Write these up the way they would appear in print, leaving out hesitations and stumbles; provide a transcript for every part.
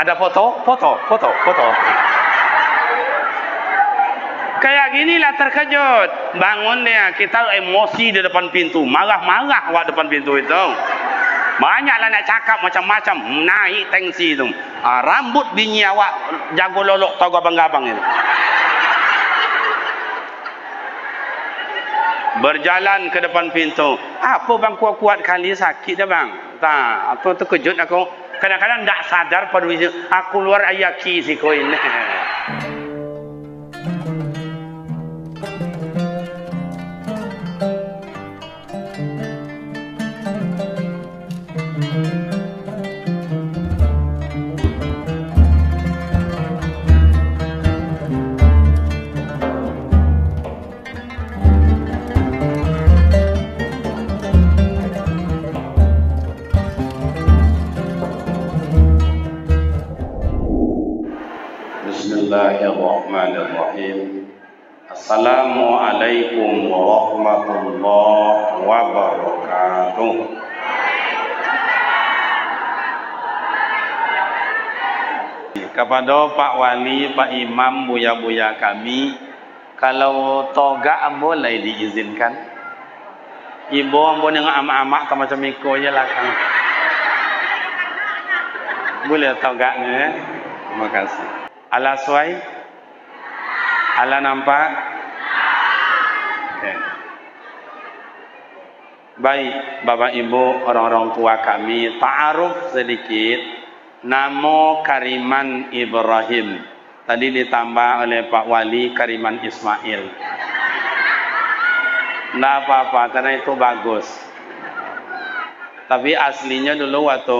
Ada foto. Kayak ginilah terkejut. Bangun dia, kita emosi di depan pintu. Marah-marah awak depan pintu itu. Banyaklah nak cakap macam-macam. Naik tensi itu. Rambut bini awak jago lolok tahu abang-abang itu. Berjalan ke depan pintu. Apa bang kuat-kuat kali sakit dah bang? Tak, aku terkejut aku. Kadang-kadang tak sadar pada aku keluar ayaki si koin. Bismillahirrahmanirrahim. Assalamualaikum warahmatullahi wabarakatuh. Kepada Pak Wali, Pak Imam, buya-buya kami, kalau togak boleh diizinkan? Ibu ambo dengan amak-amak macam iko je lah kan. Boleh togaknya? Terima kasih. Ala suai? Ala nampak? Okay. Baik, Bapak Ibu, orang-orang tua kami, ta'aruf sedikit. Nama Kariman Ibrahim. Tadi ditambah oleh Pak Wali Kariman Ismail. Tidak apa-apa, karena itu bagus. Tapi aslinya dulu waktu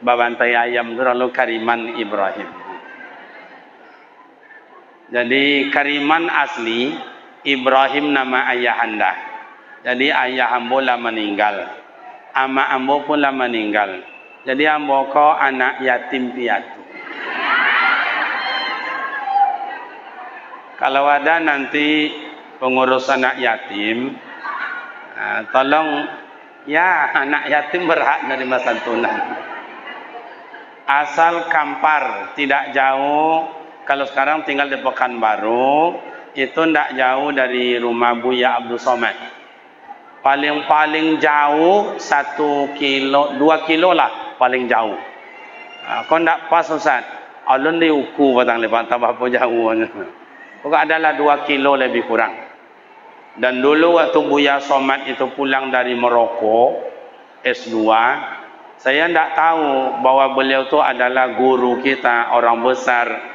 babantai ayam itu lalu Kariman Ibrahim. Jadi Kariman asli, Ibrahim nama ayah anda. Jadi ayah ambo lah meninggal, ama ambo pun lah meninggal. Jadi ambo ko anak yatim piatu. Kalau ada nanti pengurus anak yatim, tolong ya anak yatim berhak menerima santunan. Asal Kampar, tidak jauh. Kalau sekarang tinggal di Pekanbaru, itu tidak jauh dari rumah Buya Abdul Somad. Paling jauh 1 kilo, 2 kilo lah paling jauh. Kau tidak pas Ustaz. Alun diuku batang lepas tambah apa jauh. Kau adalah 2 kilo lebih kurang. Dan dulu waktu Buya Somad itu pulang dari Maroko S2, saya tidak tahu bahwa beliau itu adalah guru kita, orang besar.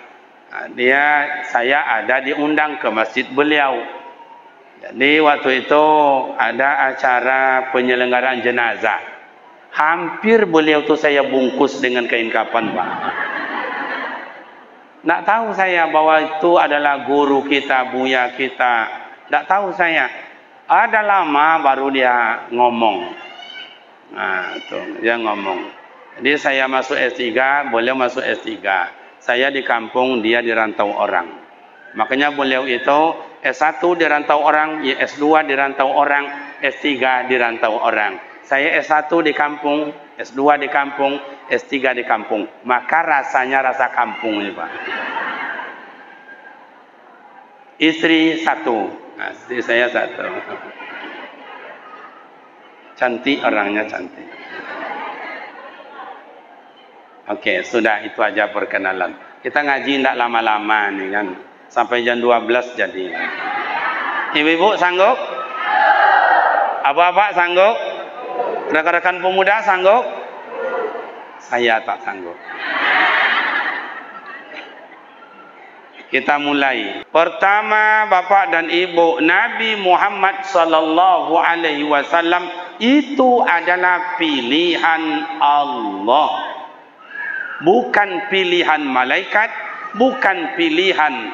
Saya ada diundang ke masjid beliau. Jadi waktu itu ada acara penyelenggaraan jenazah. Hampir beliau itu saya bungkus dengan kain kafan, Pak. Tidak tahu saya bahwa itu adalah guru kita, buya kita. Tidak tahu saya. Ada lama baru dia ngomong. Nah, tuh dia ngomong. Jadi saya masuk S3, beliau masuk S3. Saya di kampung, dia di rantau orang. Makanya beliau itu S1 di rantau orang, S2 di rantau orang, S3 di rantau orang. Saya S1 di kampung, S2 di kampung, S3 di kampung. Maka rasanya rasa kampung ini, Pak. Istri 1. Nah, istri saya 1. Cantik orangnya, cantik. Oke, sudah itu aja perkenalan. Kita ngaji tidak lama-lama nih kan. Sampai jam 12 jadi. Ibu-ibu sanggup? Bapak sanggup? Rekan-rekan pemuda sanggup? Saya tak sanggup. Kita mulai. Pertama, Bapak dan Ibu, Nabi Muhammad sallallahu alaihi wasallam itu adalah pilihan Allah. Bukan pilihan malaikat, bukan pilihan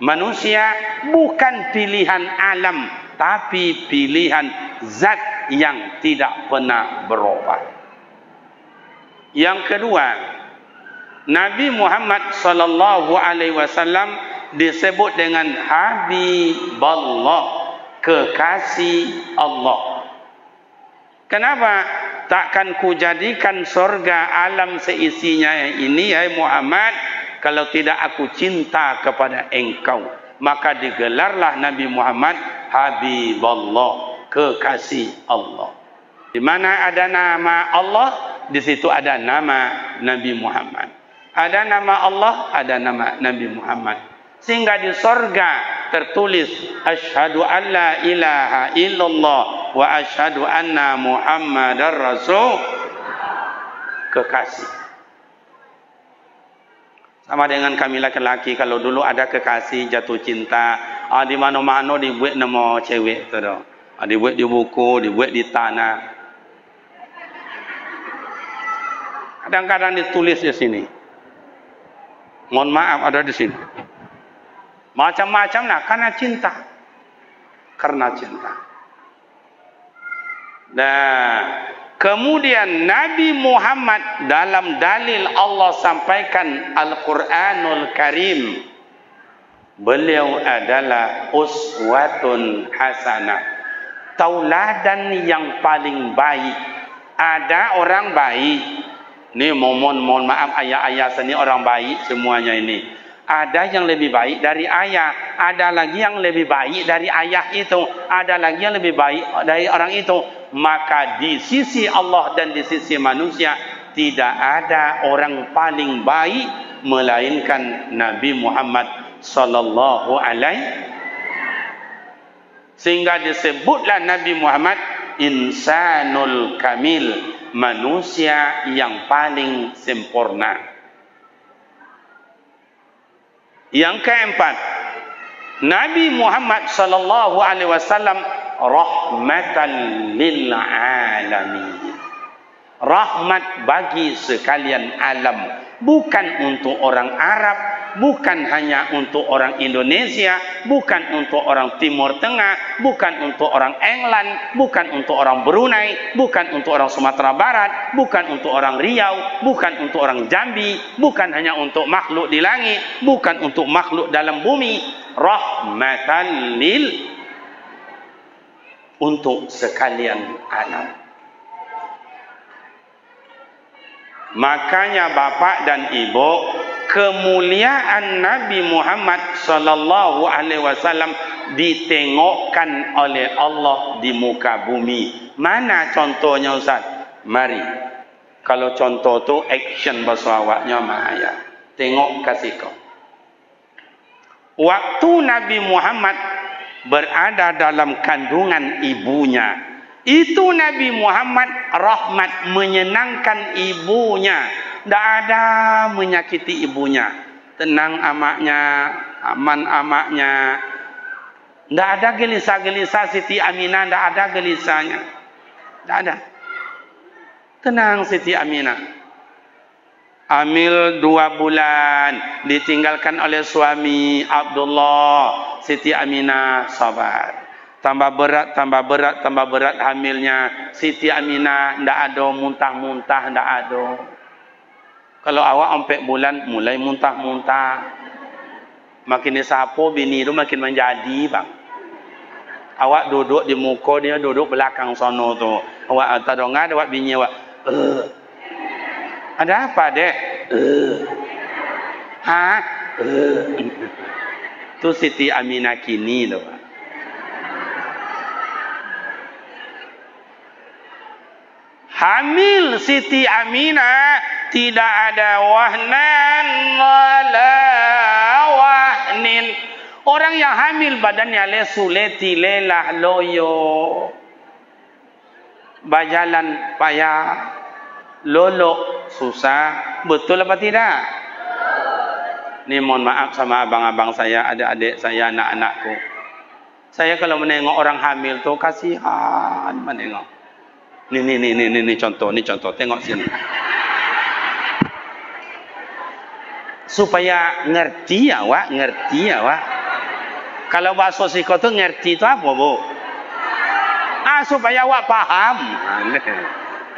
manusia, bukan pilihan alam, tapi pilihan zat yang tidak pernah berubah. Yang kedua, Nabi Muhammad sallallahu alaihi wasallam disebut dengan Habibullah, kekasih Allah. Kenapa? takkan ku jadikan surga alam seisinya ini, hai Muhammad, kalau tidak aku cinta kepada engkau. Maka digelarlah Nabi Muhammad Habibullah, kekasih Allah. Di mana ada nama Allah, di situ ada nama Nabi Muhammad. Ada nama Allah, ada nama Nabi Muhammad. Sehingga di sorga tertulis asyhadu an la ilaha illallah wa asyhadu anna Muhammadar Rasul, kekasih. Sama dengan kami laki-laki, kalau dulu ada kekasih jatuh cinta, di mana-mana dibuat nama cewek tu dah. Dibuat di buku, dibuat di tanah. Kadang-kadang ditulis di sini. Mohon maaf, ada di sini. Macam-macam lah, karena cinta. Karena cinta. Dan kemudian Nabi Muhammad dalam dalil Allah sampaikan Al-Quranul Karim, beliau adalah uswatun hasanah, tauladan yang paling baik. Ada orang baik. Ini mohon maaf, ayah-ayah sini orang baik semuanya ini. Ada yang lebih baik dari ayah, ada lagi yang lebih baik dari ayah itu, ada lagi yang lebih baik dari orang itu. Maka di sisi Allah dan di sisi manusia tidak ada orang paling baik melainkan Nabi Muhammad sallallahu alaihi. Sehingga disebutlah Nabi Muhammad insanul kamil, manusia yang paling sempurna. Yang keempat, Nabi Muhammad sallallahu alaihi wasallam rahmatan lil alamin. Rahmat bagi sekalian alam, bukan untuk orang Arab, bukan hanya untuk orang Indonesia, bukan untuk orang Timur Tengah, bukan untuk orang England, bukan untuk orang Brunei, bukan untuk orang Sumatera Barat, bukan untuk orang Riau, bukan untuk orang Jambi, bukan hanya untuk makhluk di langit, bukan untuk makhluk dalam bumi. Rahmatan lil, untuk sekalian alam. Makanya bapak dan ibu, kemuliaan Nabi Muhammad sallallahu alaihi wasallam ditengokkan oleh Allah di muka bumi. Mana contohnya Ustaz? Mari. Kalau contoh tu action bahasa awaknya mahaya. Tengok kasih kau. Waktu Nabi Muhammad berada dalam kandungan ibunya, itu Nabi Muhammad rahmat, menyenangkan ibunya. Tidak ada menyakiti ibunya. Tenang amaknya, aman amaknya. Tidak ada gelisah-gelisah Siti Aminah, tidak ada gelisahnya. Tidak ada. Tenang Siti Aminah. Hamil 2 bulan, ditinggalkan oleh suami Abdullah. Siti Aminah sabar. Tambah berat, tambah berat, tambah berat hamilnya. Siti Aminah tidak ada muntah-muntah, tidak ada. Kalau awak 4 bulan mulai muntah-muntah, makin disapu bini itu makin menjadi bang. Awak duduk di muka dia, duduk belakang sono tu. Awak tak dengar, awak bini awak. Ada apa dek? Tu Siti Aminah kini tu. Hamil Siti Aminah tidak ada wahnan wala wahnin. Orang yang hamil badannya lesu, leti, lelah, loyo, berjalan payah, lolok, susah. Betul apa tidak? Ni mohon maaf sama abang-abang saya, adik-adik saya, anak-anakku. Saya kalau menengok orang hamil tu kasihan menengok. Ni contoh, tengok sini. Supaya ngerti awak. Kalau bahasa siko tu ngerti tu apa bu? Supaya awak paham.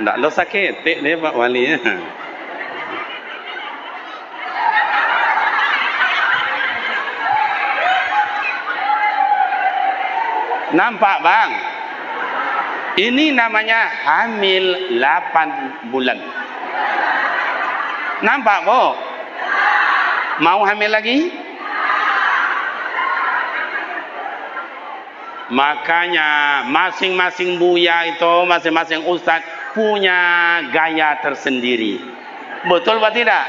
Ndak lo sakit dia Pak Wali. Nampak bang? Ini namanya hamil 8 bulan. Nampak po? Mau hamil lagi? Makanya masing-masing buya itu, masing-masing ustaz punya gaya tersendiri. Betul apa tidak?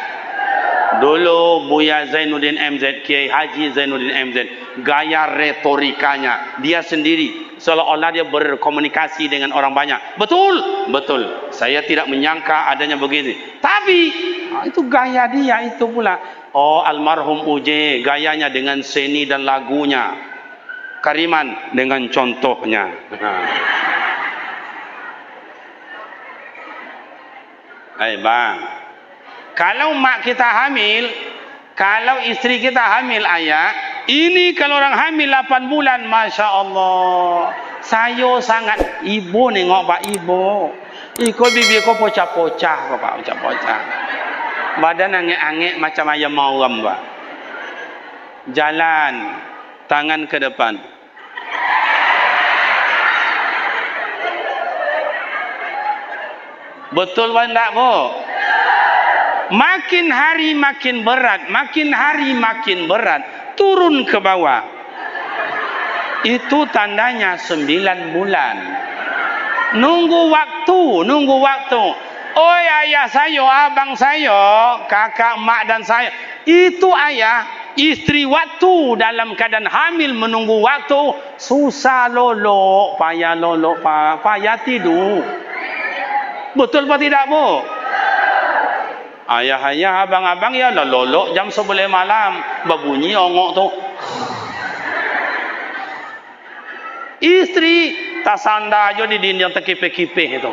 Dulu Buya Zainuddin MZ, Kiai Haji Zainuddin MZ, gaya retorikanya dia sendiri, seolah-olah dia berkomunikasi dengan orang banyak. Betul, betul. Saya tidak menyangka adanya begini. Tapi itu gaya dia itu pula. Oh, almarhum Uje gayanya dengan seni dan lagunya. Kariman dengan contohnya. Hai bang, kalau mak kita hamil, kalau istri kita hamil ayah, ini kalau orang hamil 8 bulan, Masya Allah, saya sangat ibu nengok pak ibu, iko bibi ko pocah-pocah pak, pocah-pocah, badan angek-angek macam ayam mawam pak, jalan, tangan ke depan. Betul tak bu? Makin hari makin berat, makin hari makin berat, turun ke bawah. Itu tandanya 9 bulan. Nunggu waktu, nunggu waktu. Oh ayah saya, abang saya, kakak, mak dan saya. Itu ayah, istri waktu dalam keadaan hamil menunggu waktu, susah lolok, payah tidur. Betul apa tidak bu? Ayah-ayah, abang-abang ya lah lolok jam 11 malam, berbunyi ongok tu. Istri tak sandar je di dinding terkipih-kipih itu.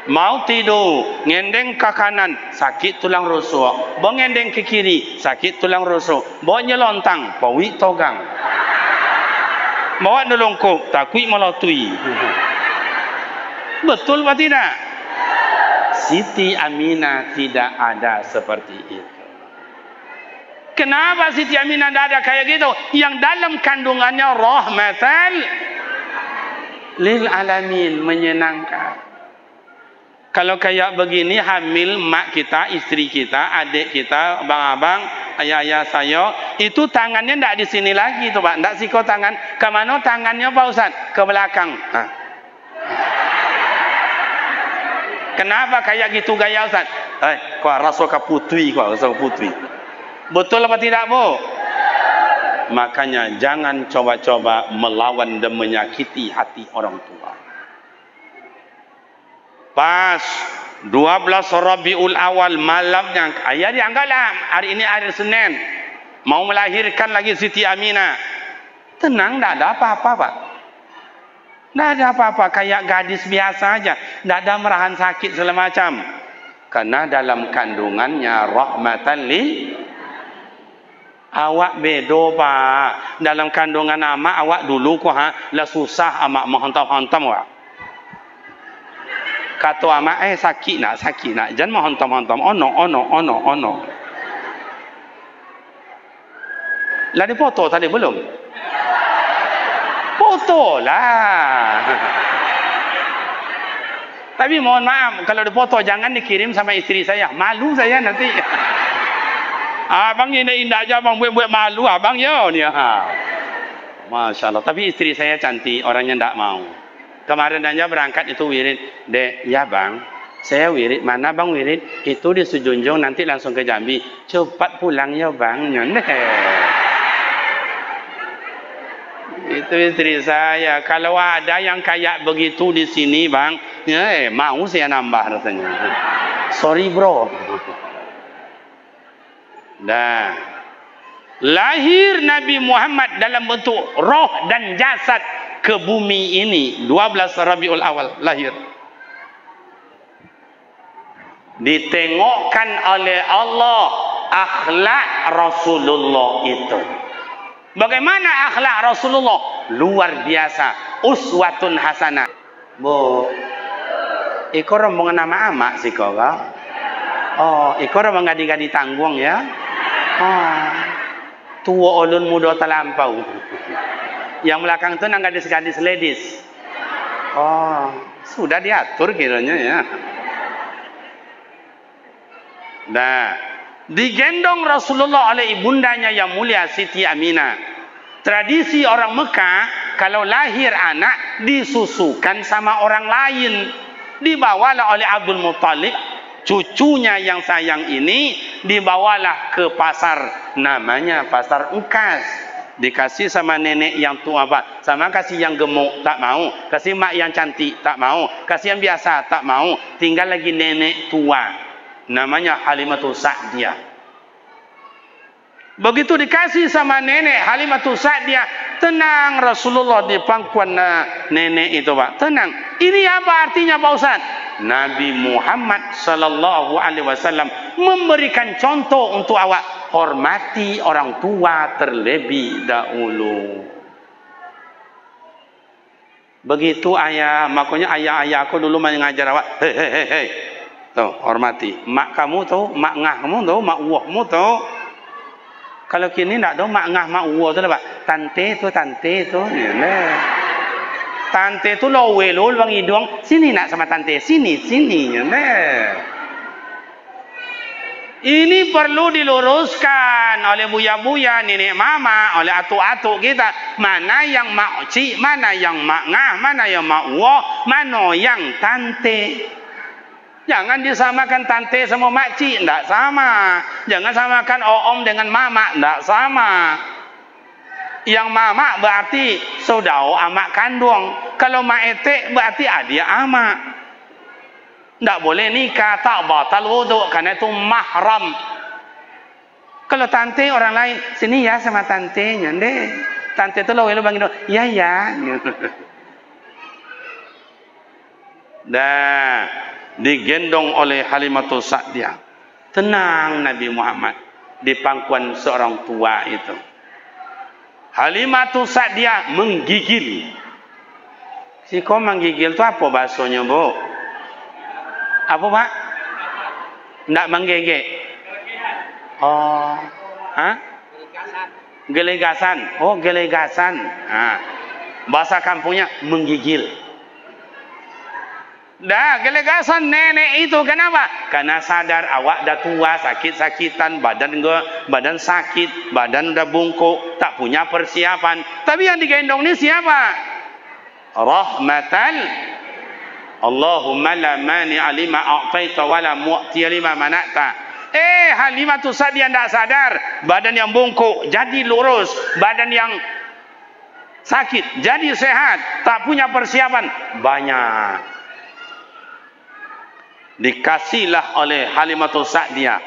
Mau tidur, ngendeng ke kanan, sakit tulang rusuk. Bawa ngendeng ke kiri, sakit tulang rusuk. Bawa nyelontang, pawi togang. Bawa nelongkuk, takut melatui. Betul apa tidak? Siti Aminah tidak ada seperti itu. Kenapa Siti Aminah tidak ada kayak gitu? Yang dalam kandungannya rahmatan lil alamin, menyenangkan. Kalau kayak begini hamil mak kita, istri kita, adik kita, abang-abang, ayah-ayah saya, itu tangannya tidak di sini lagi tuh pak, tidak siko tangan. Kemana tangannya Pak Ustaz? Ke belakang. Kenapa kayak gitu gaya Ustaz? Kau rasa putri, kau rasa putri. Betul apa tidak bu? Makanya jangan coba-coba melawan dan menyakiti hati orang tua. Pas 12 Rabiul Awal malamnya, ayah dianggaplah hari ini hari Senin, mau melahirkan lagi Siti Aminah. Tenang, tidak ada apa-apa pak. Tidak ada apa-apa, kayak gadis biasa aja. Tidak ada merahan sakit segala macam. Karena dalam kandungannya rahmatan lil. Awak bedo pak. Dalam kandungan amak awak dulu kok lah susah amak menghantam-hantam wak. Kata amak sakit nak. Jangan menghantam-hantam. Ono. Lah dipoto tadi belum? Foto lah. Tapi mohon maaf, kalau dipoto jangan dikirim sama istri saya. Malu saya nanti. Abang ini indah aja, abang buat malu abang ya ni. Masya Allah. Tapi istri saya cantik, orangnya tidak mau. Kemarin aja berangkat itu wirid. Dek, ya bang, saya wirid. Mana bang wirid? Itu di Sujunjung, nanti langsung ke Jambi. Cepat pulang ya bang. Itu istri saya. Kalau ada yang kayak begitu di sini bang, mau saya nambah rasanya. Sorry bro. Dah. Lahir Nabi Muhammad dalam bentuk roh dan jasad ke bumi ini 12 Rabiul Awal lahir. Ditengokkan oleh Allah akhlak Rasulullah itu. Bagaimana akhlak Rasulullah? Luar biasa. Uswatun hasanah. Bu, iko rombongan nama amak sih kok. Oh, iko rombongan gadi-gadi tanggung ya. Oh, tua ulun muda terlampau. Yang belakang itu nang gadis-gadis ladies. Oh, sudah diatur kiranya ya. Nah, digendong Rasulullah oleh ibundanya yang mulia Siti Aminah. Tradisi orang Mekah, kalau lahir anak disusukan sama orang lain. Dibawalah oleh Abdul Muttalib, cucunya yang sayang ini, dibawalah ke pasar, namanya pasar Ukas. Dikasih sama nenek yang tua, Pak. Sama kasih yang gemuk, tak mau. Kasih mak yang cantik, tak mau. Kasih yang biasa, tak mau. Tinggal lagi nenek tua. Namanya Halimatul Sa'diyah. Begitu dikasih sama nenek Halimatul Sa'diyah, tenang Rasulullah di pangkuan nenek itu, Pak. Tenang. Ini apa artinya, Pak Ustaz? Nabi Muhammad sallallahu alaihi wasallam memberikan contoh untuk awak. Hormati orang tua terlebih dahulu. Begitu ayah, makanya ayah aku dulu mengajar awak, hei, tuh hormati. Mak kamu tuh, mak ngah kamu tuh, mak uahmu tuh. Kalau kini nak tahu mak ngah mak uah tuh Pak. Tante tuh, ya. Tante tuh lowe lol bang hidung. Sini nak sama tante, sini, ya. Ini perlu diluruskan oleh buya-buya, nenek mama, oleh atuk-atuk kita. Mana yang mak cik, mana yang mak ngah, mana yang mak uah, mana yang tante. Jangan disamakan tante sama mak cik, tidak sama. Jangan samakan om dengan mama, tidak sama. Yang mama berarti saudara amak kandung. Kalau mak etek berarti adik amak. Tak boleh nikah, tak batal wuduk, karena itu mahram. Kalau tante orang lain, sini ya sama tantenya deh. Tante itu lo bang ya. Dah digendong oleh Halimatul Sa'diyah. Tenang Nabi Muhammad di pangkuan seorang tua itu. Halimatul Sa'diyah menggigil. Si kau menggigil itu apa bahasanya, Bu? Apa Pak? Tidak menggigit. Oh, gelegasan. Oh, gelegasan. Bahasa kampungnya menggigil. Dah, gelegasan nenek itu kenapa? Karena sadar awak dah tua, sakit-sakitan, badan sakit, badan udah bungkuk, tak punya persiapan. Tapi yang digendong ini siapa? Rahmatan. Allahumma la mani'a lima a'taita wa la mu'tiya lima mana'ta. Halimatul Sa'diyah tidak sadar, badan yang bungkuk jadi lurus, badan yang sakit jadi sehat, tak punya persiapan banyak. Dikasihlah oleh Halimatul Sa'diyah.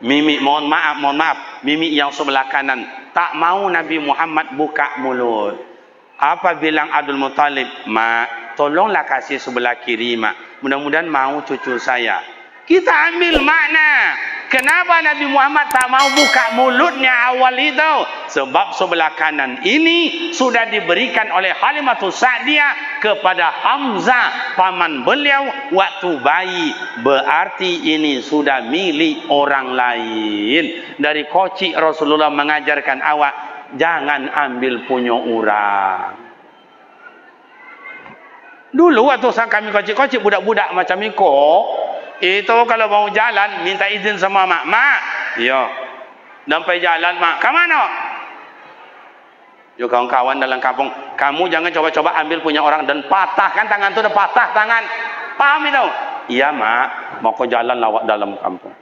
Mimi mohon maaf, mimi yang sebelah kanan tak mau Nabi Muhammad buka mulut. Apa bilang Abdul Muttalib? Mak, tolonglah kasih sebelah kiri, Mak. Mudah-mudahan mau cucu saya. Kita ambil makna. Kenapa Nabi Muhammad tak mau buka mulutnya awal itu? Sebab sebelah kanan ini sudah diberikan oleh Halimatul Sa'diyah kepada Hamzah, paman beliau waktu bayi. Berarti ini sudah milik orang lain. Dari kocik Rasulullah mengajarkan awak, jangan ambil punya orang. Dulu waktu kami kocik-kocik budak-budak macam itu kalau mau jalan minta izin sama mak. Mak, ya. Sampai jalan mak, ke mana? Yo kawan-kawan dalam kampung, kamu jangan coba-coba ambil punya orang dan patahkan tangan tu, dah patah tangan. Paham itu? Iya mak, mau ke jalan lawak dalam kampung.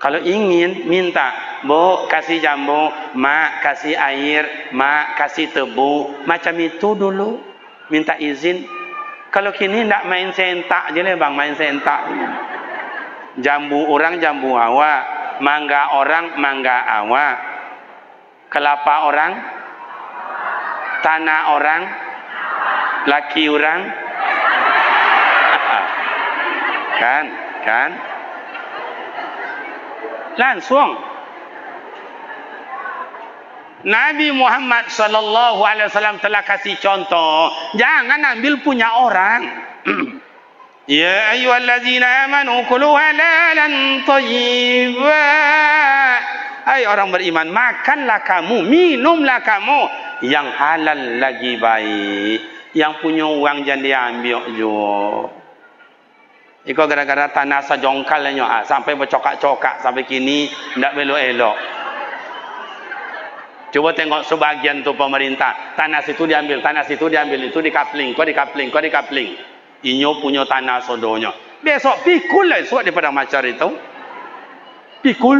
Kalau ingin minta, Bu kasih jambu, mak kasih air, mak kasih tebu, macam itu dulu. Minta izin. Kalau kini tidak main sentak je lah bang, main sentak. Jambu orang jambu awak, mangga orang mangga awak, kelapa orang, tanah orang, laki orang, kan? Langsung Nabi Muhammad sallallahu alaihi wasallam telah kasih contoh, jangan ambil punya orang. Ya ayyuhallazina amanu kulu halalan thayyiban. Hai orang beriman, makanlah kamu, minumlah kamu Yang halal lagi baik. Yang punya uang jangan diambil juga. Iko gara-gara tanah sejongkalnya sampai bercokak-cokak sampai kini tidak belok-elok. Coba tengok sebagian tu pemerintah, tanah situ diambil, tanah situ diambil, itu dikapling, kau dikapling, kau dikapling. Inyo punya tanah sodonya. Besok pikul lah esok di padang macar itu. Pikul.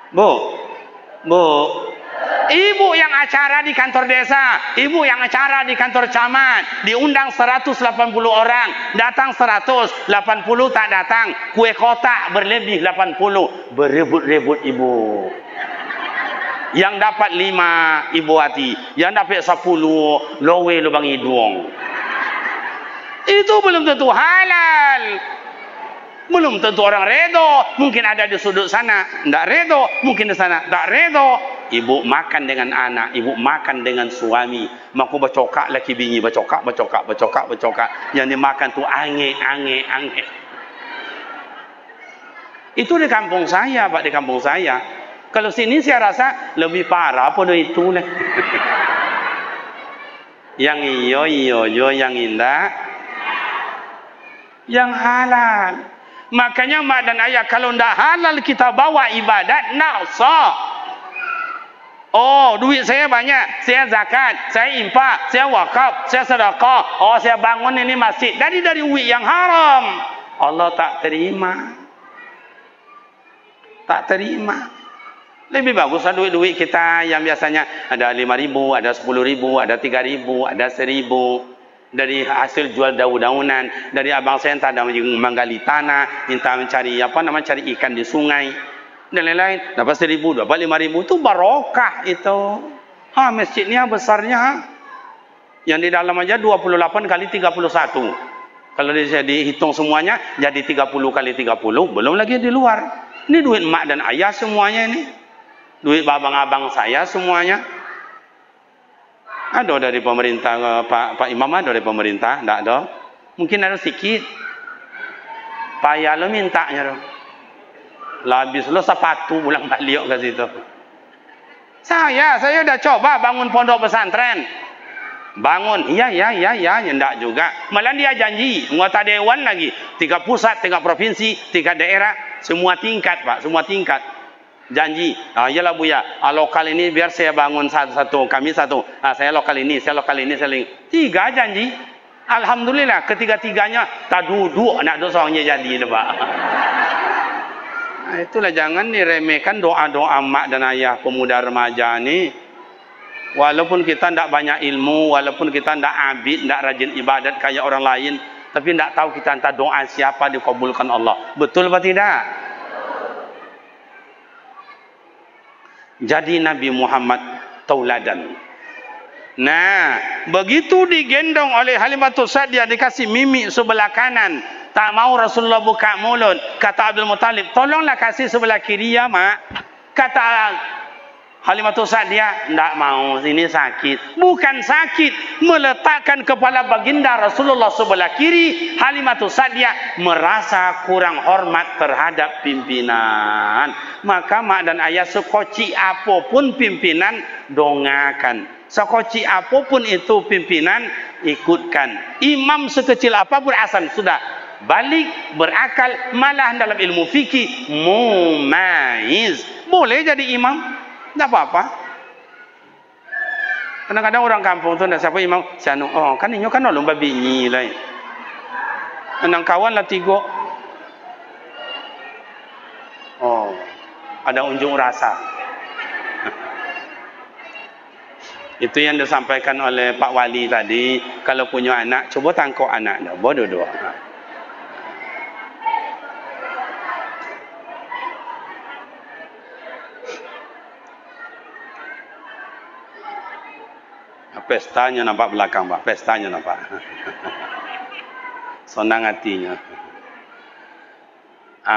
Bu. Ibu yang acara di kantor desa, ibu yang acara di kantor camat, diundang 180 orang, datang 180 tak datang, kue kotak berlebih 80, berebut-rebut ibu. Yang dapat 5 ibu hati, yang dapat 10 lowe lubang hidung. Itu belum tentu halal. Belum tentu orang redo, mungkin ada di sudut sana tidak redo, mungkin di sana tak redo. Ibu makan dengan anak, ibu makan dengan suami, maku bercokak laki bini, bercokak. Yang dimakan tu ange. Itu di kampung saya, Pak, di kampung saya. Kalau sini saya rasa lebih parah pada itu lah. Yang iyo, yang indah, yang halal. Makanya mak dan ayah, kalau tidak halal kita bawa ibadat, naqsa. Oh, duit saya banyak, saya zakat, saya infak, saya wakaf, saya sedekah. Oh, saya bangun ini masjid. Dari duit yang haram. Allah tak terima. Tak terima. Lebih bagus duit-duit kita yang biasanya ada 5.000, ada 10.000, ada 3.000, ada 1.000. Dari hasil jual daun-daunan, dari abang saya entah menggali tanah, entah mencari cari ikan di sungai dan lain-lain, dapat 1.000, dapat 5.000, itu barokah itu. Masjidnya besarnya, yang di dalam aja 28 kali 31. Kalau dihitung semuanya jadi 30 kali 30, belum lagi di luar. Ini duit mak dan ayah semuanya ini, duit abang-abang saya semuanya. Ada dari pemerintah, Pak Imam ada dari pemerintah, tidak ada. Mungkin ada sedikit. Payah lo mintanya dong. Habis lo sepatu pulang balik ke situ. Saya sudah coba bangun pondok pesantren. Bangun, iya, tidak juga. Malah dia janji, anggota dewan lagi. 3 pusat, 3 provinsi, 3 daerah, semua tingkat, Pak, semua tingkat. Janji, iyalah Buya, lokal ini biar saya bangun satu, kami satu, saya lokal ini, saya lokal ini, saya ini. 3 janji. Alhamdulillah, ketiga-tiganya tak duduk, nak dosanya jadi, Pak. Itulah, jangan diremehkan doa-doa mak dan ayah pemuda remaja ni. Walaupun kita tidak banyak ilmu, walaupun kita tidak abid, tidak rajin ibadat kayak orang lain, tapi tidak tahu kita entah doa siapa dikabulkan Allah. Betul apa tidak? Jadi Nabi Muhammad tauladan. Nah, begitu digendong oleh Halimatus Sa'diyah, dikasih mimik sebelah kanan, tak mau Rasulullah buka mulut. Kata Abdul Muttalib, tolonglah kasih sebelah kiri ya mak. Kata Halimatus Sa'diyah, tidak mau, ini sakit. Bukan sakit, meletakkan kepala baginda Rasulullah sebelah kiri, Halimatus Sa'diyah merasa kurang hormat terhadap pimpinan. Maka mak dan ayah, sekoci apapun pimpinan, dongakan. Sekoci apapun itu pimpinan, ikutkan. Imam sekecil apapun asal, sudah balik, berakal, malah dalam ilmu fikih mumaiz. Boleh jadi imam. Tak apa-apa. Kadang-kadang orang kampung tu nak siapa imam, sianu, oh kan inyo kan lomba binyi lah. Nang kawan lah 3. Oh, ada unjuk rasa. Itu yang disampaikan oleh Pak Wali tadi, kalau punya anak, coba tangkap anaknya, bodoh doa. Pestanya nampak belakang, Pak. Pestanya nampak. Senang hatinya.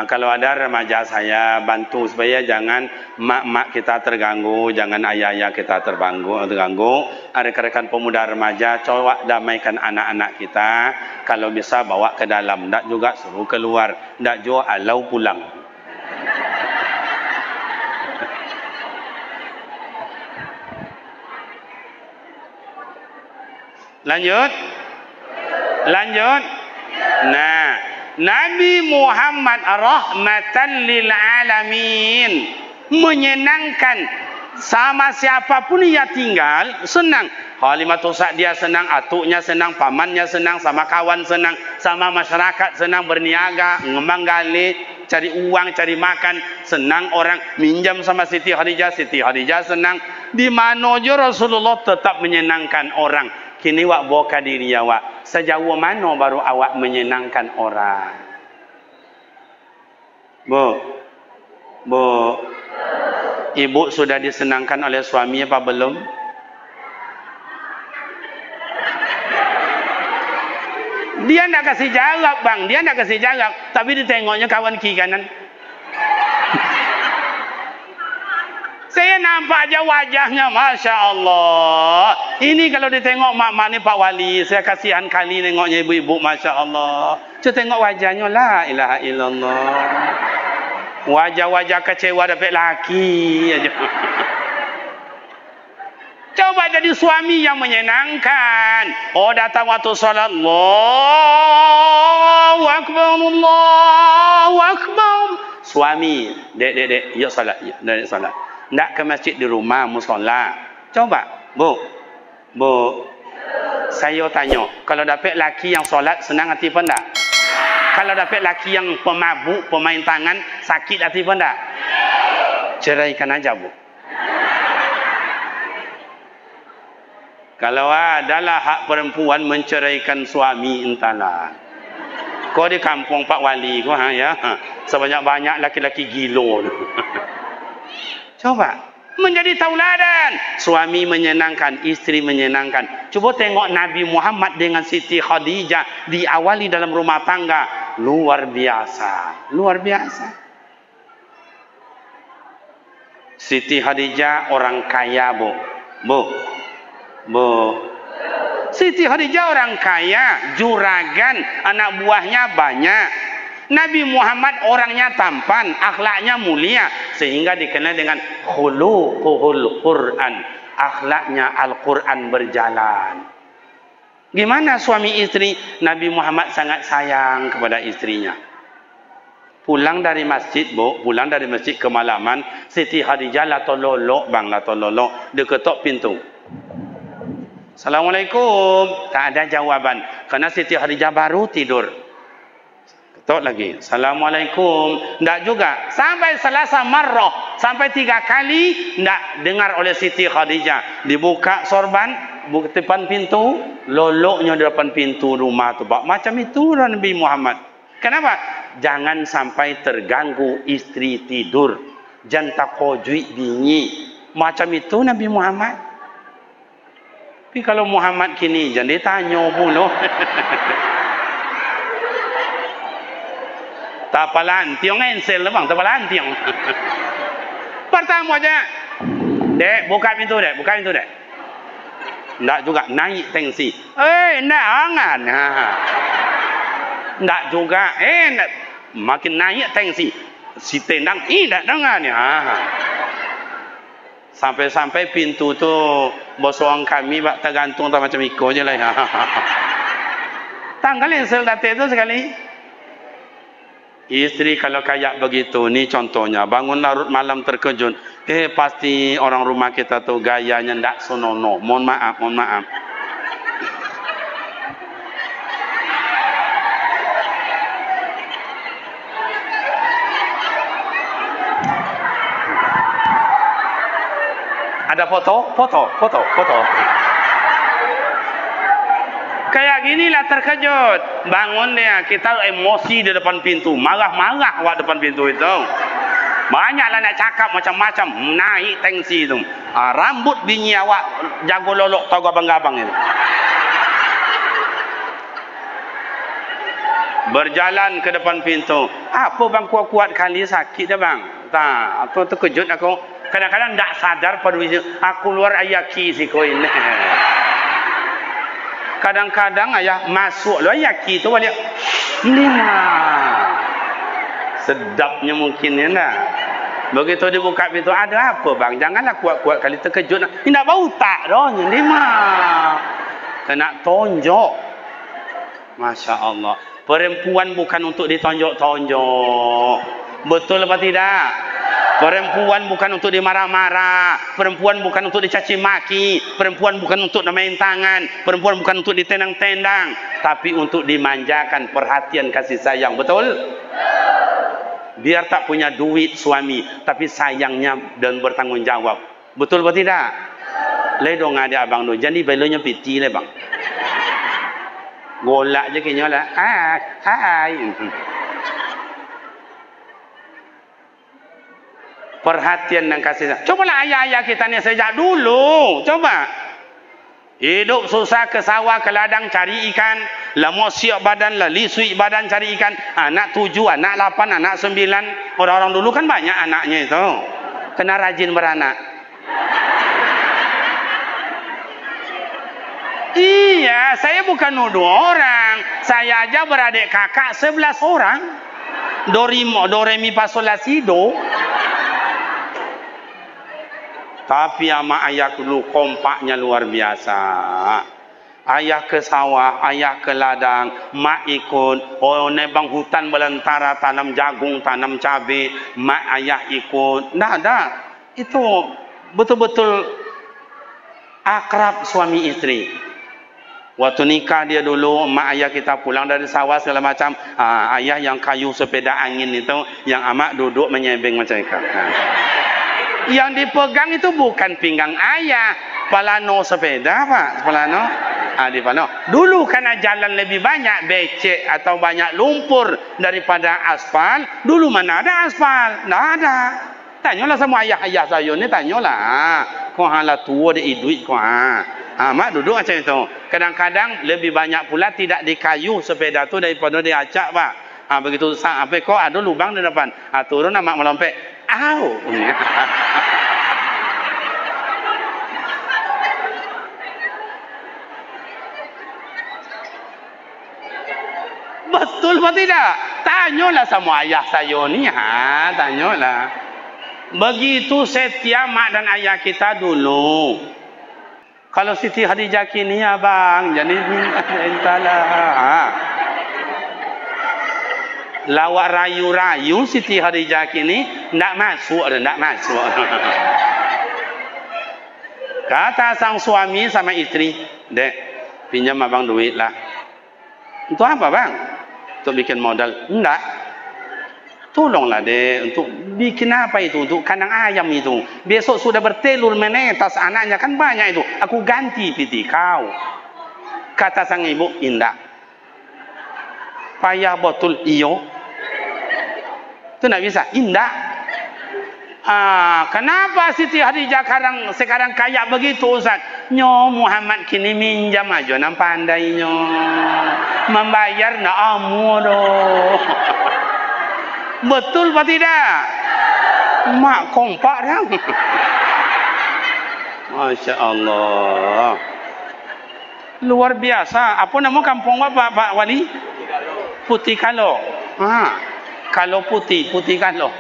Kalau ada remaja saya, bantu supaya jangan mak-mak kita terganggu, jangan ayah-ayah kita terganggu. Rekan-rekan pemuda remaja, coba damaikan anak-anak kita. Kalau bisa bawa ke dalam, tidak juga suruh keluar, tidak juga alau pulang. Lanjut. Lanjut. Nah, Nabi Muhammad rahmatan lil alamin, menyenangkan sama siapapun yang tinggal, senang. Halimatus Sa'diyah senang, atuknya senang, pamannya senang, sama kawan senang, sama masyarakat senang, berniaga, ngembang gali, cari uang, cari makan, senang orang minjam sama Siti Khadijah, Siti Khadijah senang. Di mana je Rasulullah tetap menyenangkan orang. Kini wak boka diri awak, sejauh mana baru awak menyenangkan orang? Bu, ibu sudah disenangkan oleh suami apa belum? Dia tidak kasih jawab bang, dia tidak kasih jawab, tapi ditengoknya kawan kiri kanan. Saya nampak aja wajahnya, Masya Allah. Ini kalau ditengok mak-mak ni Pak Wali, saya kasihan kali nengoknya ibu-ibu, Masya Allah. Coba tengok wajahnya, la ilaha illallah. Wajah-wajah kecewa dapat laki aja. Coba jadi suami yang menyenangkan. Oh, datang waktu salat, Allahu Akbar, Allahu Akbar. Suami, dek, yuk salat, dek salat. Ndak ke masjid di rumah, musola. Coba, bu, saya tanya, kalau dapat laki yang solat senang hati pun tak? Kalau dapat laki yang pemabuk, pemain tangan, sakit hati pun tak? Ceraikan aja, bu. Kalau adalah hak perempuan menceraikan suami, entahlah. Kau di kampung Pak Wali, kau ya, sebanyak-banyak laki-laki gilo. Coba menjadi tauladan, suami menyenangkan, istri menyenangkan. Coba tengok Nabi Muhammad dengan Siti Khadijah diawali dalam rumah tangga, luar biasa, luar biasa. Siti Khadijah orang kaya, bu. Siti Khadijah orang kaya, juragan, anak buahnya banyak. Nabi Muhammad orangnya tampan, akhlaknya mulia, sehingga dikenal dengan khuluquhul Quran. Akhlaknya Al-Quran berjalan. Gimana suami istri? Nabi Muhammad sangat sayang kepada istrinya. Pulang dari masjid, bu, pulang dari masjid kemalaman, Siti Khadijah latololok, bang, latololok, dia ketok pintu. Assalamualaikum. Tak ada jawaban, karena Siti Khadijah baru tidur. Ketok lagi, Assalamualaikum. Tak juga, sampai selasa marrah, sampai 3 kali tak dengar oleh Siti Khadijah. Dibuka sorban, buka depan pintu, loloknya di depan pintu rumah tu, bak. Macam itu Nabi Muhammad. Kenapa? Jangan sampai terganggu istri tidur, jangan takojui dingi. Macam itu Nabi Muhammad. Tapi kalau Muhammad kini jangan ditanya pula. Tapalan tiang ensel bang, tapalan tiang. Pertama aja, dek buka pintu dek, buka pintu dek. Ndak juga naik tensi. Ndak angan. Ndak juga, ndak. Makin naik tensi. Si tendang, ndak dengar ni. Sampai-sampai pintu tu bosong kami bak tergantung tak macam ikut je lah. Tanggal ensel datang tu sekali. Istri kalau kayak begitu, ni contohnya, bangun larut malam terkejut, pasti orang rumah kita tu gayanya ndak sonono. Mohon maaf. Ada foto. Kayak ginilah terkejut. Bangun dia, kita emosi di depan pintu, marah-marah awak depan pintu itu. Banyaklah nak cakap macam-macam, naik tensi itu. Rambut bini awak jago lolok tau abang-abang itu. Berjalan ke depan pintu. Apa bang kuat-kuat kali sakit dah bang? Tak, aku terkejut aku. Kadang-kadang tak sadar pada waktu aku keluar ayaki si koin. Kadang-kadang ayah masuk lo ayaki tu balik. Lima. Sedapnya mungkin ya nak. Begitu dibuka pintu, ada apa bang? Janganlah kuat-kuat kali terkejut. Tidak bau tak doh lima. Tak nak tonjok. Masya Allah. Perempuan bukan untuk ditonjok-tonjok. Betul apa tidak? Perempuan bukan untuk dimarah-marah. Perempuan bukan untuk dicaci maki. Perempuan bukan untuk main tangan. Perempuan bukan untuk ditendang-tendang. Tapi untuk dimanjakan, perhatian, kasih sayang. Betul? Biar tak punya duit suami, tapi sayangnya dan bertanggung jawab. Betul atau tidak? Ledong ada abang tu. Jadi belonya piti le bang. Golak je kayaknya lah. Hai. Perhatian dan kasih sayang. Cobalah ayah-ayah kita ni sejak dulu. Coba. Hidup susah ke sawah, ke ladang cari ikan. Lama siap badan, lali suik badan cari ikan. Anak 7, anak 8, anak 9. Orang-orang dulu kan banyak anaknya itu. Kena rajin beranak. Iya, saya bukan nuduh orang. Saya aja beradik kakak 11 orang. Do re mi fa sol la si do. Tapi ama ayah dulu kompaknya luar biasa. Ayah ke sawah, ayah ke ladang, mak ikut. Oh, nebang hutan belantara, tanam jagung, tanam cabai, mak ayah ikut. Nggak ada. Itu betul-betul akrab suami istri. Waktu nikah dia dulu, mak ayah kita pulang dari sawah segala macam. Ayah yang kayu sepeda angin itu, yang amak duduk menyebeng macam itu. Yang dipegang itu bukan pinggang ayah, palano sepeda pak, palano. Di palano. Dulu karena jalan lebih banyak becek atau banyak lumpur daripada aspal. Dulu mana ada aspal? Tidak ada. Tanyalah sama ayah-ayah saya ni, tanyalah. Kau hala tua dia duit kau mak duduk macam itu. Kadang-kadang lebih banyak pula tidak di kayu sepeda tu daripada di acak pak. Begitu sampai kau ada lubang di depan. Turun mak melompat. Au. Betul atau tidak? Tanyalah sama ayah saya ni. Tanyalah. Begitu setia mak dan ayah kita dulu. Kalau Siti Khadijah kini abang, jadi entahlah. Lawak rayu-rayu Siti Khadijah kini ndak masuk. Kata sang suami sama istri, dek, pinjam abang duit lah. Untuk apa bang? Untuk bikin modal? Enggak. Tolonglah dek, untuk bikin apa itu? Untuk kandang ayam itu. Besok sudah bertelur menetas anaknya, kan banyak itu. Aku ganti piti kau. Kata sang ibu, indah. Payah betul, iyo. Itu tidak bisa, indah. Kenapa Siti Khadijah sekarang kayak begitu Ustaz? Nyo Muhammad kini minjam aja nam pandai nyo. Membayar na amudo. Betul apa tidak? Mak kompak dah. Masya Allah. Luar biasa. Apa nama kampung Pak Wali? Putih Kalo. Kalau putih Kalo.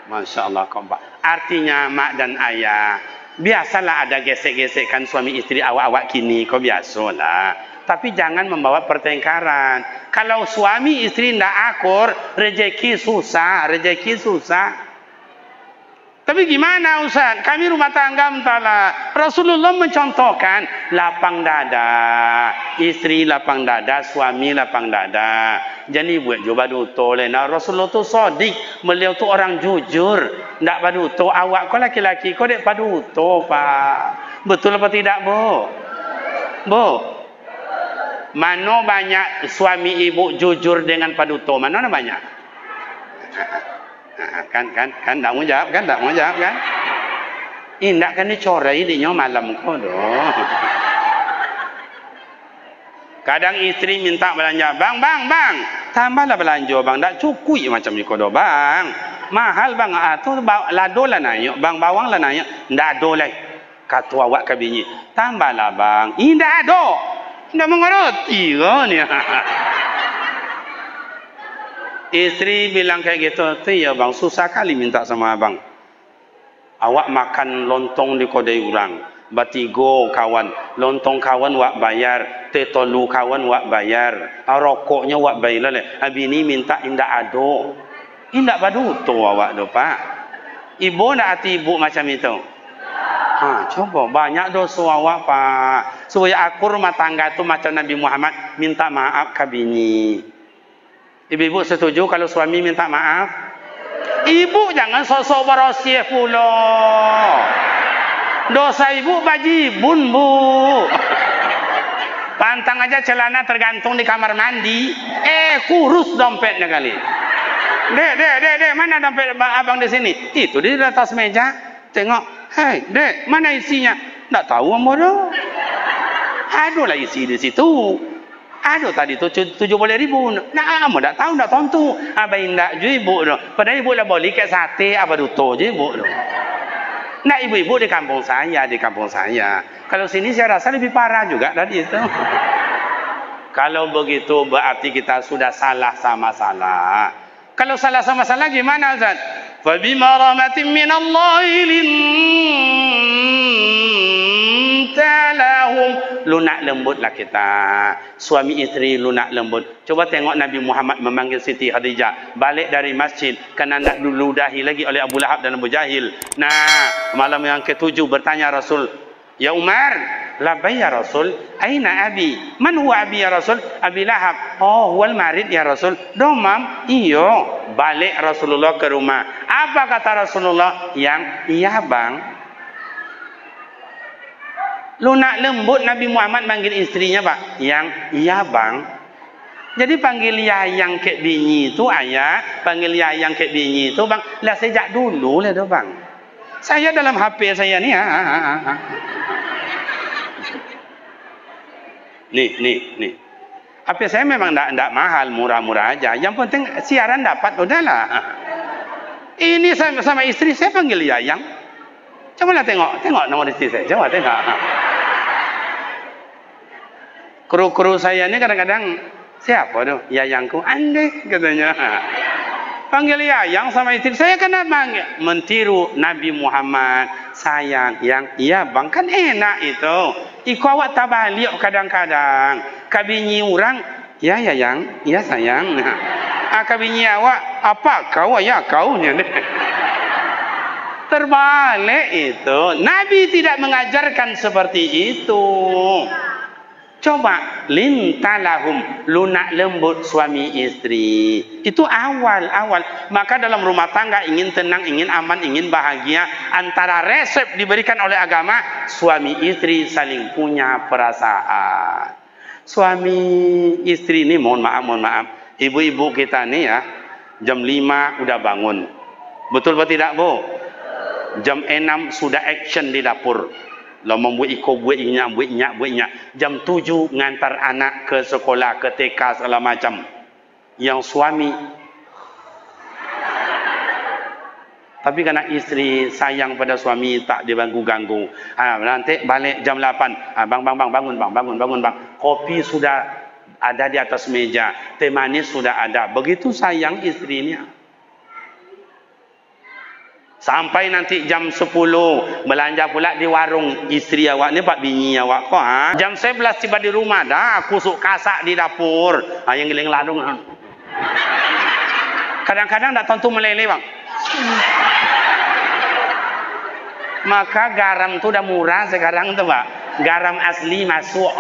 Masya Allah kompak. Artinya mak dan ayah. Biasalah ada gesek-gesekan suami istri awak-awak kini. Kau biasalah. Tapi jangan membawa pertengkaran. Kalau suami istri tidak akur, rezeki susah. Tapi gimana Ustaz? Kami rumah tangga entahlah. Rasulullah mencontohkan lapang dada. Istri lapang dada, suami lapang dada. Jadi buat juga duto lena. Rasulullah tu sodik. Beliau tu orang jujur. Tak paduto. Awak kau laki-laki kau dek paduto pak. Betul apa tidak bu? Bu? Mana banyak suami ibu jujur dengan paduto? Mana banyak? Kan tak mau jawab kan? Indak kan dicorai dia malam kau doh. Kadang istri minta belanja, bang, tambahlah belanja bang, tak cukup macam ni kau doh bang. Mahal bang, tu lado lah naik, bang bawang lah naik, ndak ada lah. Kata awak ke bini, tambahlah bang, indak ada. Tidak mengerti kan ya. Istri bilang kayak gitu, tu ya bang, susah kali minta sama abang. Awak makan lontong di kodai orang. Batigo kawan, lontong kawan wak bayar, tetolu kawan wak bayar, rokoknya wak bayar le. Abini minta indak ado. Indak padu tu awak tu pak. Ibu nak hati ibu macam itu. Coba banyak dosa awak pak. Supaya aku rumah tangga tu macam Nabi Muhammad minta maaf ke bini. Ibu-ibu setuju kalau suami minta maaf? Ibu jangan sosok berosiah pula. Dosa ibu bajibun bu. Pantang aja celana tergantung di kamar mandi. Kurus dompetnya kali. Dek, mana dompet abang di sini? Itu di atas meja. Tengok, hei, dek, mana isinya? Nggak tahu ambo dah. Aduh lah isi di situ. Aduh tadi tu 70.000. Nah, ambo nggak tahu, nggak tentu. Abang nggak ju ibu dah. Padahal ibu lah boleh ke sate apa duto je ibu dah. Nah ibu-ibu di kampung saya. Kalau sini saya rasa lebih parah juga dari itu. Kalau begitu berarti kita sudah salah sama salah. Kalau salah sama salah gimana Ustaz? Fa bima rahmatin minallahi lintalahum. Lunak lembutlah kita. Suami isteri lunak lembut. Coba tengok Nabi Muhammad memanggil Siti Khadijah balik dari masjid kerana nak diludahi lagi oleh Abu Lahab dan Abu Jahil. Nah, malam yang ke-7 bertanya Rasul, "Ya Umar, labbai ya Rasul, aina abi? Man huwa abi ya Rasul?" Abi Lahab. "Oh, huwal marid ya Rasul." "Domam." "Iyo." Balik Rasulullah ke rumah. Apa kata Rasulullah? Yang iya bang. Lunak lembut Nabi Muhammad manggil istrinya pak. Yang iya bang. Jadi panggil yayang kek bini itu ayah, panggil yayang kek bini itu bang. Lah sejak dulu lah tu bang. Saya dalam HP saya ni Nih. HP saya memang ndak mahal, murah-murah aja. Yang penting siaran dapat udahlah. Ini sama istri saya panggil yayang. Coba lah tengok nomor istri saya. Coba tengok. Kru saya ni kadang-kadang siapa tu? Yayangku. Andai katanya. Panggil yayang sama istri saya kena panggil. Mentiru Nabi Muhammad. Sayang yang iya bang kan enak itu. Iko awak tak balik kadang-kadang. Kabinyi orang ya yayang, ya sayang. Kabinyi awak apa kau ya kau nya. Terbalik itu. Nabi tidak mengajarkan seperti itu. Coba lintalahum, lunak lembut suami istri. Itu awal. Maka dalam rumah tangga ingin tenang, ingin aman, ingin bahagia, antara resep diberikan oleh agama, suami istri saling punya perasaan. Suami istri ini mohon maaf. Ibu-ibu kita nih ya, jam 5 udah bangun. Betul atau tidak, Bu? Jam 6 sudah action di dapur. Lo membuat iko buat inyak. Jam 7 ngantar anak ke sekolah, ke TK segala macam. Yang suami tapi karena istri sayang pada suami tak diganggu. Nanti balik jam 8. Bang bangun bang. Kopi sudah ada di atas meja, teh manis sudah ada. Begitu sayang istrinya. Sampai nanti jam 10 belanja pula di warung. Istri awak ni pak bini awak kok. Jam 11 tiba di rumah dah kusuk kasak di dapur. Yang giling ladung. Kadang-kadang tak tentu meleleh bang. Maka garam tu dah murah sekarang tu pak. Garam asli masuk.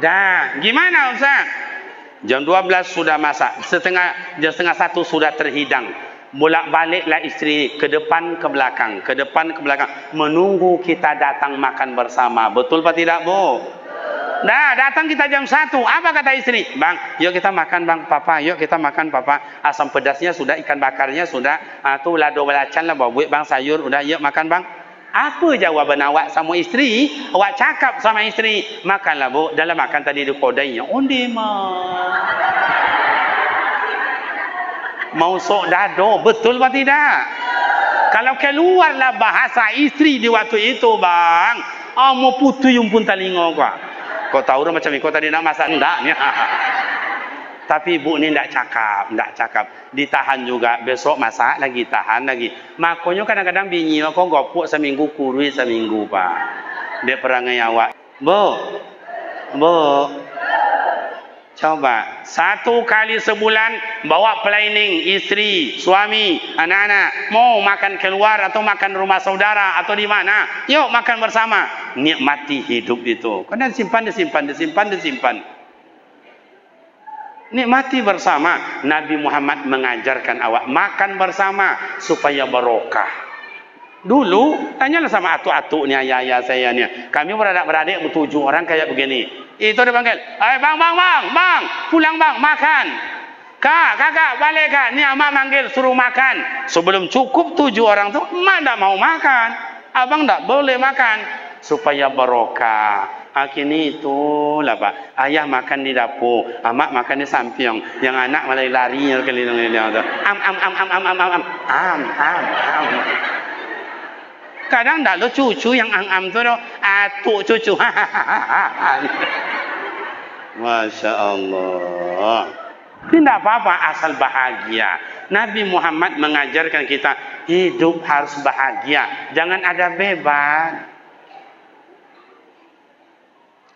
Dah, gimana Ustaz? Jam 12 sudah masak, jam setengah 1 sudah terhidang. Bolak-baliklah istri ke depan ke belakang, menunggu kita datang makan bersama. Betul apa tidak, Bu? Dah, datang kita jam 1. Apa kata istri? Bang, yuk kita makan bang, papa. Yuk kita makan papa. Asam pedasnya sudah, ikan bakarnya sudah. Tu lado belacan lah bawa buat bang, sayur udah. Yuk makan bang. Apa jawaban awak sama istri? Awak cakap sama istri, makanlah Bu. Dalam makan tadi di kodainya. Onde mah. Mau sok dado, betul apa tidak? Kalau keluarlah bahasa istri di waktu itu bang, mau putu yung pun telinga kau. Kau tahu dah macam ni, kau tadi nak masak enggak? Tapi ibu ni tak cakap. Ditahan juga, besok masak lagi, tahan lagi. Makanya kadang-kadang bini kau gopuk seminggu, kurui seminggu, Pak. Dia perangai awak. Bu. Coba, 1 kali sebulan bawa planning isteri, suami, anak-anak. Mau makan keluar atau makan rumah saudara atau di mana? Yuk makan bersama. Nikmati hidup itu. Kau dah disimpan. Nikmati bersama. Nabi Muhammad mengajarkan awak makan bersama supaya barokah. Dulu tanyalah sama atuk-atuk ni, ayah saya ni. Kami beradik-beradik 7 orang kayak begini. Itu dia panggil, bang, pulang bang, makan. Kakak, balik kak. Ni amak manggil suruh makan. Sebelum cukup 7 orang tu, mak tak mau makan. Abang tak boleh makan. Supaya barokah. Kini itulah Pak. Ayah makan di dapur, amak makan di samping. Yang anak malah lari keliling-keliling tu. Kadang tak lo cucu yang tu do, atuk cucu. Masya Allah. Tidak apa-apa asal bahagia. Nabi Muhammad mengajarkan kita hidup harus bahagia. Jangan ada beban.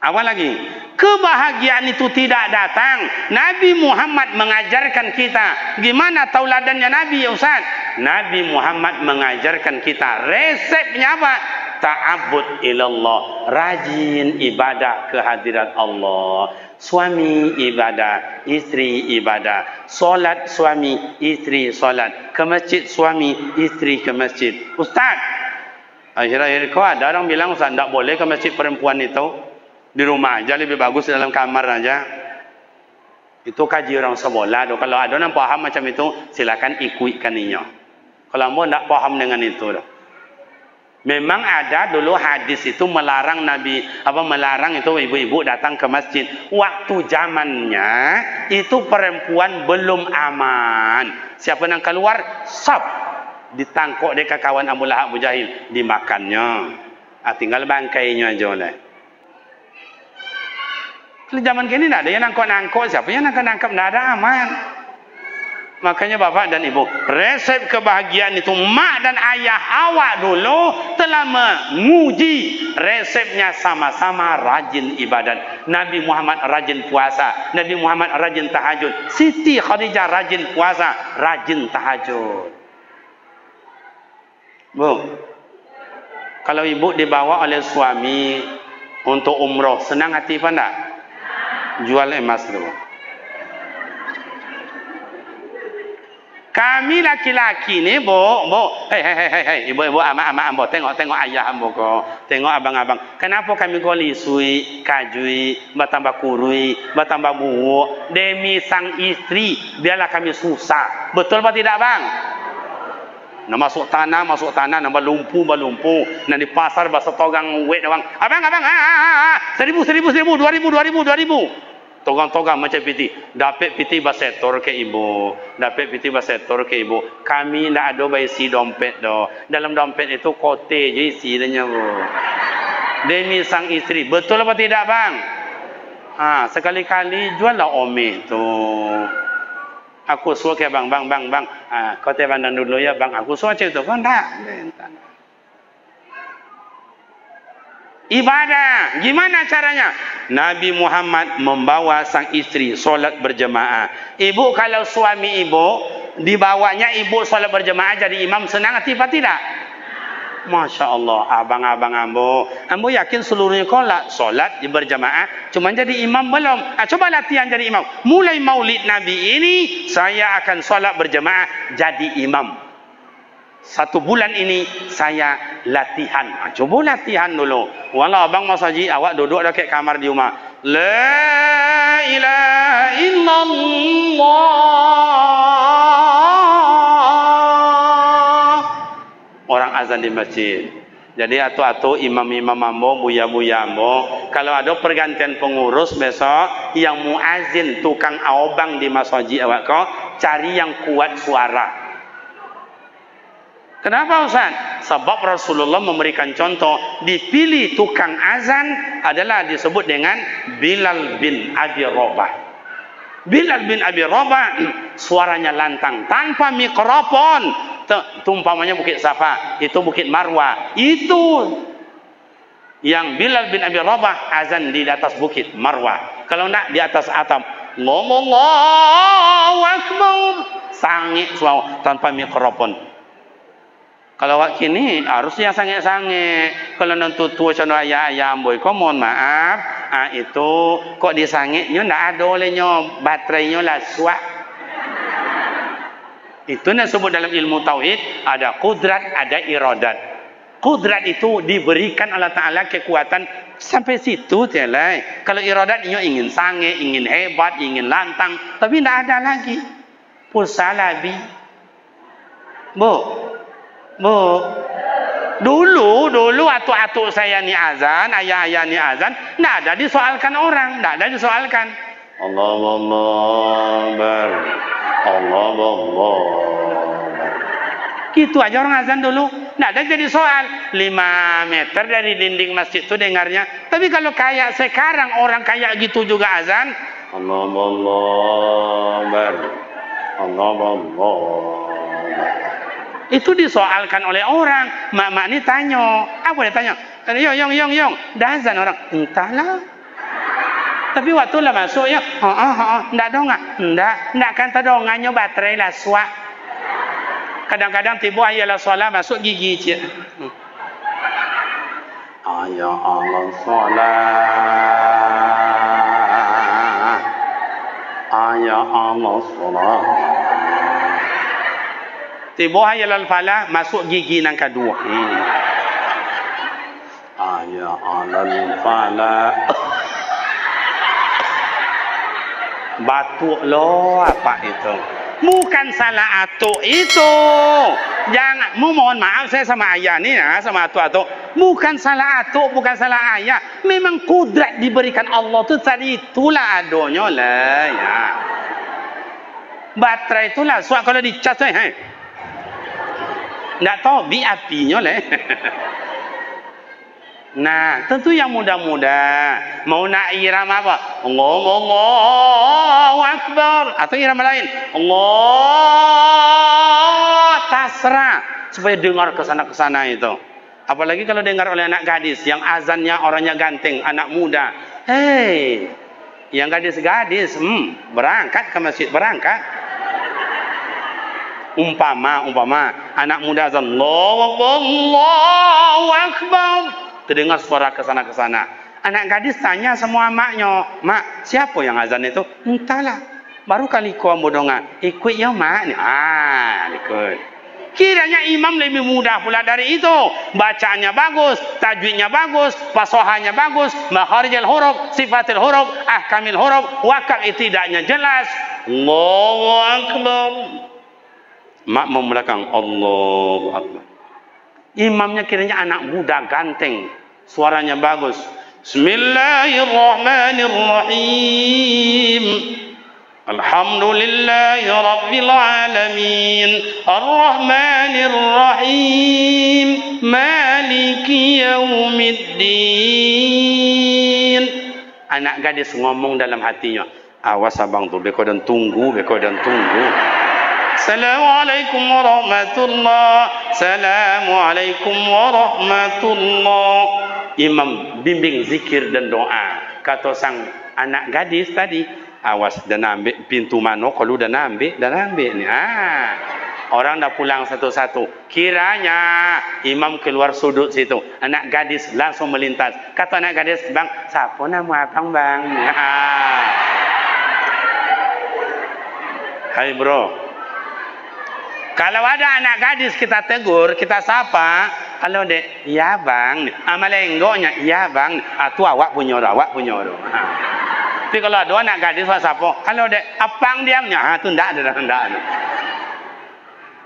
Apa lagi? Kebahagiaan itu tidak datang. Nabi Muhammad mengajarkan kita. Gimana tauladannya Nabi ya Ustaz? Nabi Muhammad mengajarkan kita. Resepnya apa? Ta'abbud ilallah. Rajin ibadah kehadirat Allah. Suami ibadah, istri ibadah. Solat suami, istri solat. Ke masjid suami, istri ke masjid. Ustaz, akhir-akhir kau ada orang bilang Ustaz tak boleh ke masjid perempuan itu. Di rumah aja lebih bagus, dalam kamar aja. Itu kaji orang sebelah. Kalau ada yang paham macam itu, silakan ikutkan ini. Kalau mau tak paham dengan itu. Memang ada dulu hadis itu melarang Nabi, melarang itu ibu-ibu datang ke masjid. Waktu zamannya itu perempuan belum aman. Siapa yang keluar, sop, ditangkuk dia ke kawan Abu Lahab Abu Jahil, dimakannya. Tinggal bangkainya aja lah. Zaman kini tidak ada yang nangkuk-nangkuk. Siapa yang nangkuk-nangkuk? Tidak ada, aman. Makanya bapak dan ibu, resep kebahagiaan itu mak dan ayah awak dulu telah menguji resepnya, sama-sama rajin ibadat. Nabi Muhammad rajin puasa, Nabi Muhammad rajin tahajud, Siti Khadijah rajin puasa, rajin tahajud. Bu, kalau ibu dibawa oleh suami untuk umroh, senang hati apa enggak? Jual emas dulu. Kami laki-laki ni, bu, hei, ibu, ambo, tengok ayah ambo ko, tengok abang-abang. Kenapa kami ko lisui, kajui, bertambah kurui, bertambah buuk demi sang istri, biarlah kami susah. Betul apa tidak bang? Nak masuk tanah, nak berlumpu. Nak di pasar bahasa togang wet bang. Abang, 1,000, 2,000. Togang-togang macam piti. Dapat piti basetor ke ibu. Kami tidak ada isi dompet do. Dalam dompet itu kote je isi dia bu. Demi sang istri. Betul apa tidak bang? Sekali-kali juallah omeh tu. Aku suruh ke bang. Kau pandang dulu ya bang. Aku suruh macam tu. Kau tak. Ibadah. Gimana caranya? Nabi Muhammad membawa sang istri solat berjemaah. Ibu kalau suami ibu dibawanya ibu solat berjemaah jadi imam, senang hati apa tidak? Masya Allah, abang-abang ambo yakin seluruhnya kolak solat berjemaah, cuma jadi imam belum. Coba latihan jadi imam. Mulai maulid Nabi ini saya akan solat berjemaah jadi imam. 1 bulan ini saya latihan. Coba latihan dulu. Walau abang Mas Haji, awak duduk dekat kamar di rumah. La ilaha illallah. Orang azan di masjid. Jadi atu-atu imam-imam ambo, buya-buya ambo, kalau ada pergantian pengurus besok, yang muazin tukang aobang di Mas Haji awak kau, cari yang kuat suara. Kenapa Ustaz? Sebab Rasulullah memberikan contoh, dipilih tukang azan adalah disebut dengan Bilal bin Abi Rabah. Bilal bin Abi Rabah suaranya lantang tanpa mikrofon. Tumpamanya Bukit Safa, itu Bukit Marwah. Itu yang Bilal bin Abi Rabah azan di atas Bukit Marwah. Kalau nak di atas atap, Allahu Akbar, sangit suara tanpa mikrofon. Kalau wak kini harusnya sange-sange. Kalau nanti tua cano ayam boy, kau mohon maaf. Itu kok disangitnya ndak ada olehnya, baterainya lah suak. Itu yang disebut dalam ilmu tauhid ada kudrat, ada iradat. Kudrat itu diberikan Allah Taala kekuatan sampai situ telai. Kalau iradatnya ingin sange, ingin hebat, ingin lantang, tapi ndak ada lagi. Pulsa labi. Bu. Dulu atuk-atuk saya ni azan, ayah-ayah ni azan, ndak ada disoalkan orang, ndak ada disoalkan. Allah. Gitu aja orang azan dulu, ndak ada jadi soal. 5 meter dari dinding masjid itu dengarnya. Tapi kalau kayak sekarang orang kayak gitu juga azan, Allah. Itu disoalkan oleh orang. Mak ni tanya, apa dia tanya? Yong, dah azan orang. Entahlah. Tapi waktu lah masuk ya, ndak dongak, ndak kan terdongaknya baterai lah suak. Kadang-kadang tiba ayalah solat masuk gigi cik. Ya Allah solat. Ya Allah solat. Tiba hayal falah masuk gigi nang kedua. Ya Allah falah. Batuk lo apa itu? Bukan salah atuk itu. Jangan, mohon maaf saya sama ayah ni ya, sama atuk-atuk. Bukan salah atuk, bukan salah ayah. Memang kudrat diberikan Allah tu tadi itulah adonyo lah ya. Baterai itulah suat kalau dicas ndak tahu bi apinya lah. Nah, tentu yang muda-muda mau nak irama apa? Allahu Akbar atau irama lain. Allah tasra supaya dengar ke sana itu. Apalagi kalau dengar oleh anak gadis yang azannya orangnya ganteng, anak muda. Hei, yang gadis-gadis, berangkat ke masjid, berangkat. Umpama anak muda azan Allahu Akbar, terdengar suara ke sana. Anak gadis tanya semua maknya, mak siapa yang azan itu? Entahlah, baru kali kau bodongan ikut ya mak ni. Ikut. Kiranya imam lebih mudah pula dari itu. Bacaannya bagus, tajwidnya bagus, fasahannya bagus, makharijul huruf, sifatul huruf, ahkamil huruf, wakaf tidaknya jelas. Allahu Akbar. Mak membelakang Allahu Akbar. Imamnya kiranya anak muda ganteng, suaranya bagus. Bismillahirrahmanirrahim. Alhamdulillahi rabbil alamin. Arrahmanirrahim. Maliki yaumiddin. Anak gadis ngomong dalam hatinya, awas abang tu, beko dan tunggu. Assalamualaikum warahmatullahi. Assalamualaikum warahmatullahi. Imam bimbing zikir dan doa. Kata sang anak gadis tadi, awas dan ambil pintu mana kalau dan ambil ni. Orang dah pulang satu-satu. Kiranya imam keluar sudut situ, anak gadis langsung melintas. Kata anak gadis, bang, siapa nama abang bang? Hai bro. Kalau ada anak gadis kita tegur, kita sapa, kalau dek, ya bang, amalenggonya, ya bang, tu awak punya orang. Tapi kalau ada anak gadis sapa, kalau dek, apang diamnya, tu ndak ada.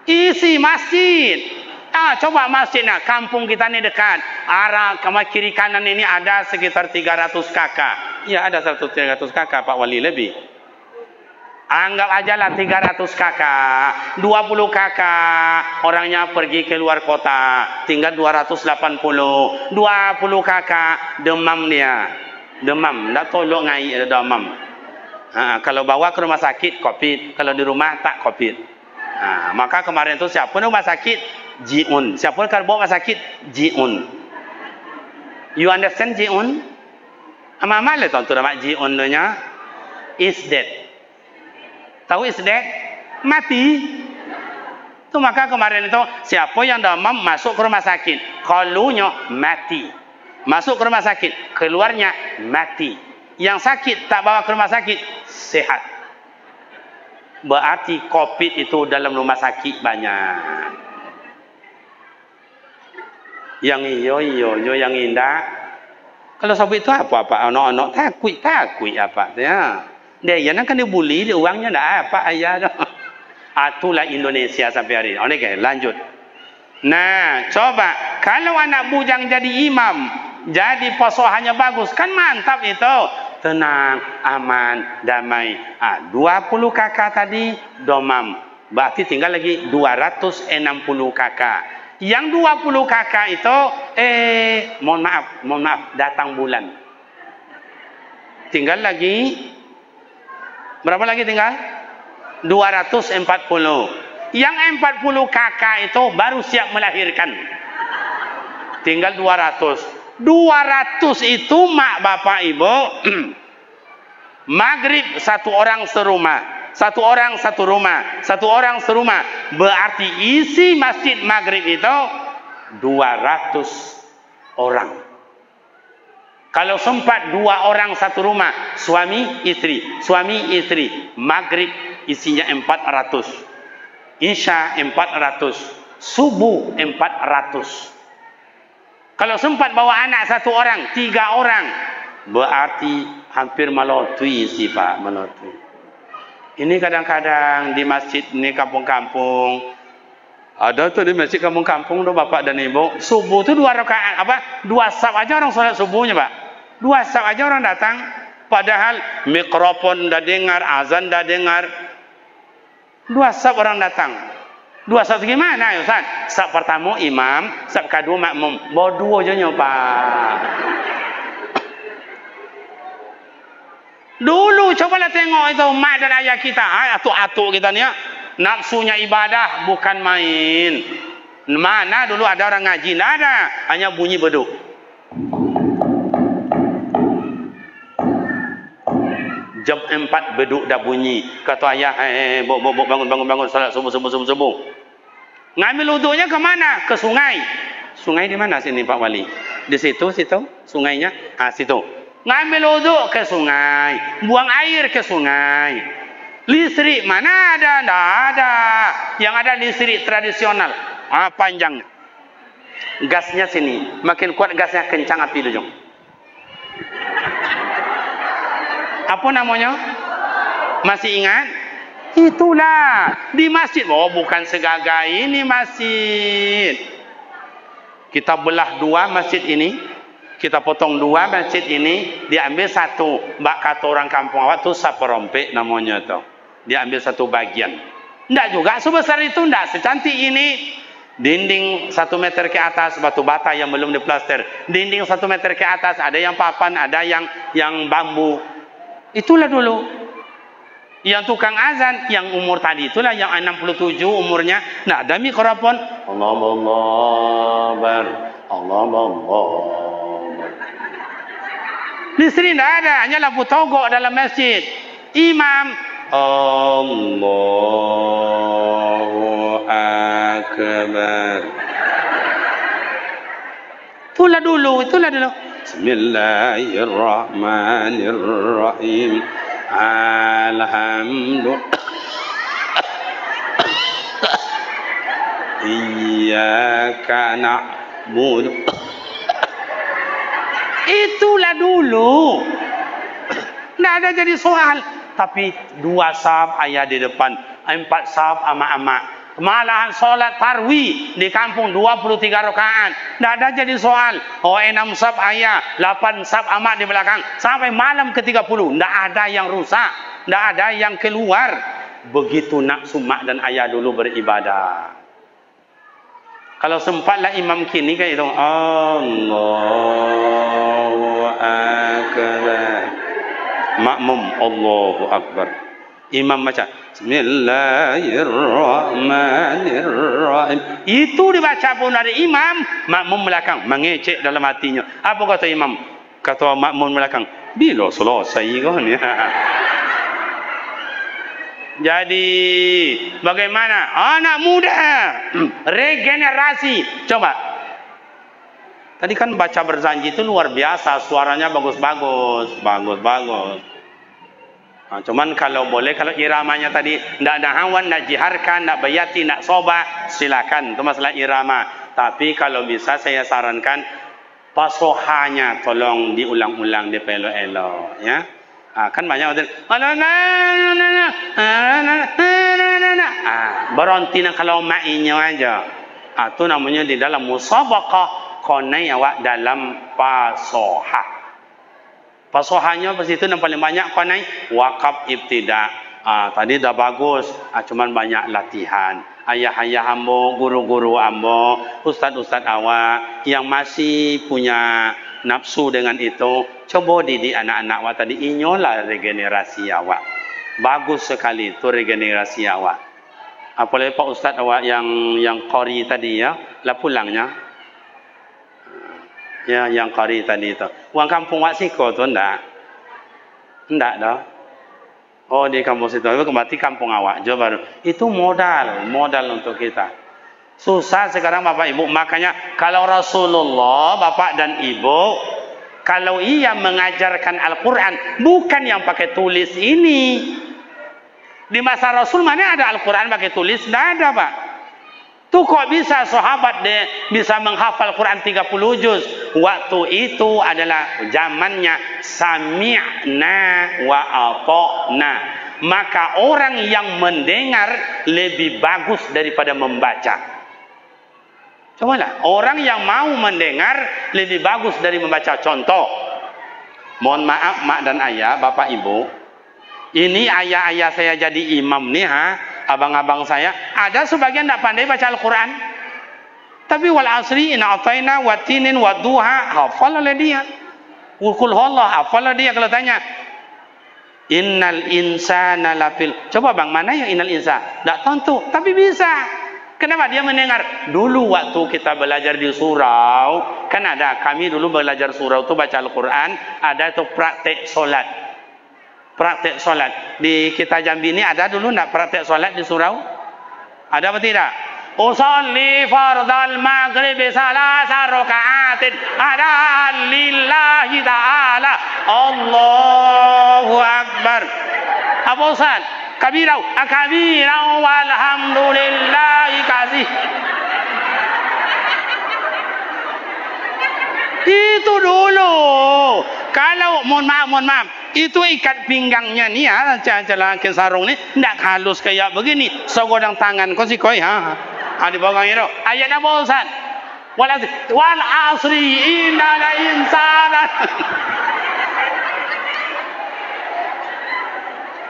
Isi masjid. Coba masjid nak, kampung kita ni dekat, arah kiri kanan ini ada sekitar 300 kakak. Ya ada 300 kakak Pak Wali lebih. Anggap aja lah 300 kakak, 20 kakak orangnya pergi ke luar kota, tinggal 280. 20 kakak demam dia, tak tolong ngai demam. Kalau bawa ke rumah sakit, COVID. Kalau di rumah, tak COVID. Maka kemarin itu siapa rumah sakit? Jiun. Siapa kalau bawa rumah sakit? Jiun. You understand Jiun? Ama-ama le tahu tu nama Jiun tu nya? Is dead. Tahu is dead? Mati. Tu maka kemarin itu siapa yang demam masuk ke rumah sakit, kalunya mati. Masuk ke rumah sakit, keluarnya mati. Yang sakit tak bawa ke rumah sakit, sehat. Berarti COVID itu dalam rumah sakit banyak. Yang iyo yang indah. Kalau sabit itu apa anak-anak takut apa ya. Dia nak kena bully, dia uangnya dah apa ayah dah. Itulah Indonesia sampai hari ini. Okey, lanjut. Nah, coba kalau anak bujang jadi imam, jadi posohannya bagus, kan mantap itu. Tenang, aman, damai. 20 kakak tadi domam. Berarti tinggal lagi 260 kakak. Yang 20 kakak itu mohon maaf, datang bulan. Tinggal lagi berapa lagi tinggal? 240. Yang 40 kakak itu baru siap melahirkan. Tinggal 200. 200 itu mak bapak ibu maghrib satu orang serumah. Satu orang satu rumah. Satu orang serumah. Berarti isi masjid maghrib itu 200 orang. Kalau sempat 2 orang satu rumah, suami istri, maghrib isinya 400, isya 400, subuh 400. Kalau sempat bawa anak 1 orang, 3 orang, berarti hampir melotui sih Pak, melotui. Ini kadang-kadang di masjid ini kampung-kampung, ada tuh di masjid kampung-kampung tuh Bapak dan Ibu, subuh tuh 2 rakaat, 2 saf aja orang sholat subuhnya Pak, 2 saf aja orang datang, padahal mikrofon dah dengar, azan dah dengar, 2 saf orang datang. 2 saf gimana ya Ustaz? Saf pertama imam, saf kedua makmum. Bawa 2 je nya Pak. Dulu cobalah tengok itu mak dan ayah kita, atuk-atuk kita ni, nafsunya ibadah bukan main. Mana dulu ada orang ngaji? Tidak ada, hanya bunyi beduk. Jam 4 beduk dah bunyi. Kata ayah, bangun salat subuh. Ngambil wuduknya ke mana? Ke sungai. Sungai di mana sini Pak Wali? Di situ sungainya. Situ. Ngambil wuduk ke sungai. Buang air ke sungai. Listrik mana ada? Tidak ada. Yang ada listrik tradisional. Panjangnya. Gasnya sini. Makin kuat gasnya, kencang api dulu. Apa namanya? Masih ingat? Itulah di masjid. Oh, bukan segagah ini masjid. Kita belah 2 masjid ini. Kita potong 2 masjid ini. Diambil 1. Bak kata orang kampung awak tu saperompek namanya tu. Diambil 1 bagian. Tidak juga sebesar itu, tidak secantik ini. Dinding 1 meter ke atas, batu bata yang belum diplaster. Dinding 1 meter ke atas, ada yang papan, ada yang bambu. Itulah dulu. Yang tukang azan, yang umur tadi itulah yang 67 umurnya. Nah, ada mikrofon. Allah. Listrik tidak ada, hanya lampu togok dalam masjid. Imam Allahu Akbar. Itulah dulu. Bismillahirrahmanirrahim. Alhamdulillah. Iyyaka na'budu. Itulah dulu. Tidak ada jadi soal. Tapi 2 saf ayah di depan, 4 saf ama-ama. Malahan solat tarwih di kampung 23 rakaat. Tidak ada jadi soal. 6 saf ayah, 8 saf amak di belakang. Sampai malam ke-30. Tidak ada yang rusak. Tidak ada yang keluar. Begitu nafsu mak dan ayah dulu beribadah. Kalau sempatlah imam kini kayak itu. Allahu Akbar. makmum Allahu Akbar. Imam baca Bismillahirrahmanirrahim. Itu dibaca pun ada imam, makmum belakang mengecek dalam hatinya. Apa kata imam? Kata makmum belakang, bila selesai kan ya. Jadi bagaimana anak muda regenerasi? Coba. Tadi kan baca berjanji itu luar biasa, suaranya bagus-bagus, bagus-bagus. Nah, cuman kalau boleh, kalau iramanya tadi tidak ada hawan, tidak jiharkan, tidak bayati, tidak soba, silakan. Itu masalah irama. Tapi kalau bisa saya sarankan pasohanya tolong diulang-ulang, dipelo-elo, ya. Nah, kan banyak orang berhenti kalau mainnya aja. Itu namanya di dalam musabaqah konai awak dalam pasoha. Pasohanya pas itu yang paling banyak konai wakaf ibtida. Tadi dah bagus, cuman banyak latihan. Ayah-ayah ambo, guru-guru ambo, ustad-ustad awak yang masih punya nafsu dengan itu, coba didik anak-anak awak tadi. Inyolah regenerasi awak. Bagus sekali itu regenerasi awak. Apalagi Pak Ustad awak yang qari tadi ya, lah pulangnya. Ya, yang qari tadi itu. Uang kampung Wak Siko tu enggak? Enggak dah. Oh, di kampung situ. Itu berarti kampung awak je baru. Itu modal untuk kita. Susah sekarang Bapak Ibu. Makanya kalau Rasulullah, Bapak dan Ibu, kalau ia mengajarkan Al-Quran, bukan yang pakai tulis ini. Di masa Rasul mana ada Al-Quran pakai tulis? Tidak ada, Pak. Tuh kok bisa sahabat dia bisa menghafal Quran 30 juz? Waktu itu adalah zamannya sami'na wa ata'na. Maka orang yang mendengar lebih bagus daripada membaca. Cobalah, orang yang mau mendengar lebih bagus dari membaca. Contoh, mohon maaf mak dan ayah, bapak ibu, ini ayah-ayah saya jadi imam nih, abang-abang saya, ada sebagian tidak pandai baca Al-Quran. Tapi wal asri inna ataina watinin waduha, hafal oleh dia. Qul huwallahu, hafal oleh dia. Kalau tanya, innal insana lafil, coba bang, mana yang innal insan? Tak tentu, tapi bisa. Kenapa dia mendengar? Dulu waktu kita belajar di surau, kan ada, kami dulu belajar surau itu baca Al-Quran, ada itu praktek solat. Praktek solat di kita Jambi ini ada dulu nak praktek solat di surau? Ada apa tidak? Usolli fardal maghrib salasa rakaatin ada lillahi ta'ala. Allahu akbar. Apa Ustaz? Kabirau, kabirau walhamdulillahi kasih. Itu dulu. Kalau mohon maaf, itu ikat pinggangnya nih ya, jalan ke sarung nih, tidak halus kayak begini. Segodang tangan kau si koi di bawah itu. Ayat apa Ustaz? Wal asri innal insana.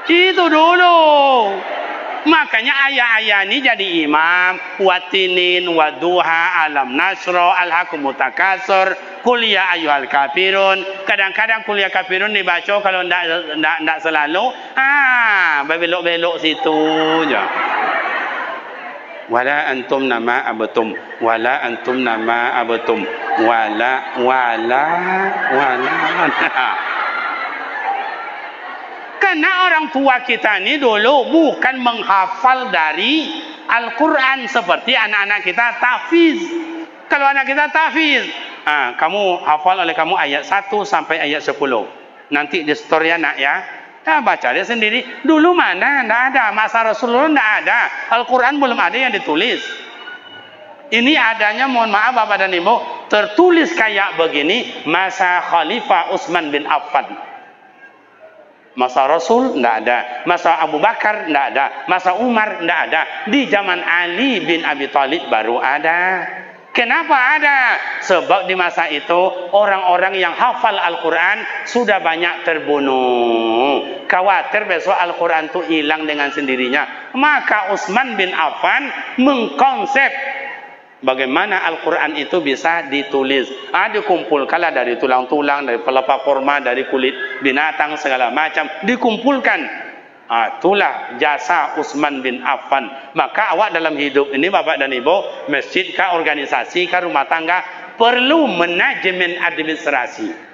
Itu dulu. Makanya ayah-ayah ini jadi imam. Watinin, waduha, alam nasro, al-hakum mutakasur, kuliah ayuhal kafirun. Kadang-kadang kuliah kafirun dibaca, kalau tidak selalu, belok-belok situ je. Wala antum nama abatum, wala antum nama abatum, wala. Karena orang tua kita ini dulu bukan menghafal dari Al-Quran seperti anak-anak kita tahfiz. Kalau anak kita tahfiz, kamu hafal oleh kamu ayat 1 sampai ayat 10. Nanti di story anak ya. Baca dia sendiri. Dulu mana? Tidak ada. Masa Rasulullah tidak ada. Al-Quran belum ada yang ditulis. Ini adanya, mohon maaf Bapak dan Ibu, tertulis kayak begini masa Khalifah Utsman bin Affan. Masa Rasul tidak ada, masa Abu Bakar tidak ada, masa Umar tidak ada, di zaman Ali bin Abi Thalib baru ada. Kenapa ada? Sebab di masa itu orang-orang yang hafal Al-Quran sudah banyak terbunuh. Khawatir besok Al-Quran itu hilang dengan sendirinya. Maka Utsman bin Affan mengkonsep Bagaimana Al-Quran itu bisa ditulis? Dikumpulkanlah dari tulang-tulang, dari pelepah korma, dari kulit binatang segala macam, dikumpulkan. Itulah jasa Utsman bin Affan. Maka awak dalam hidup ini, bapak dan ibu, masjid kah, organisasi kah, rumah tangga, perlu manajemen administrasi.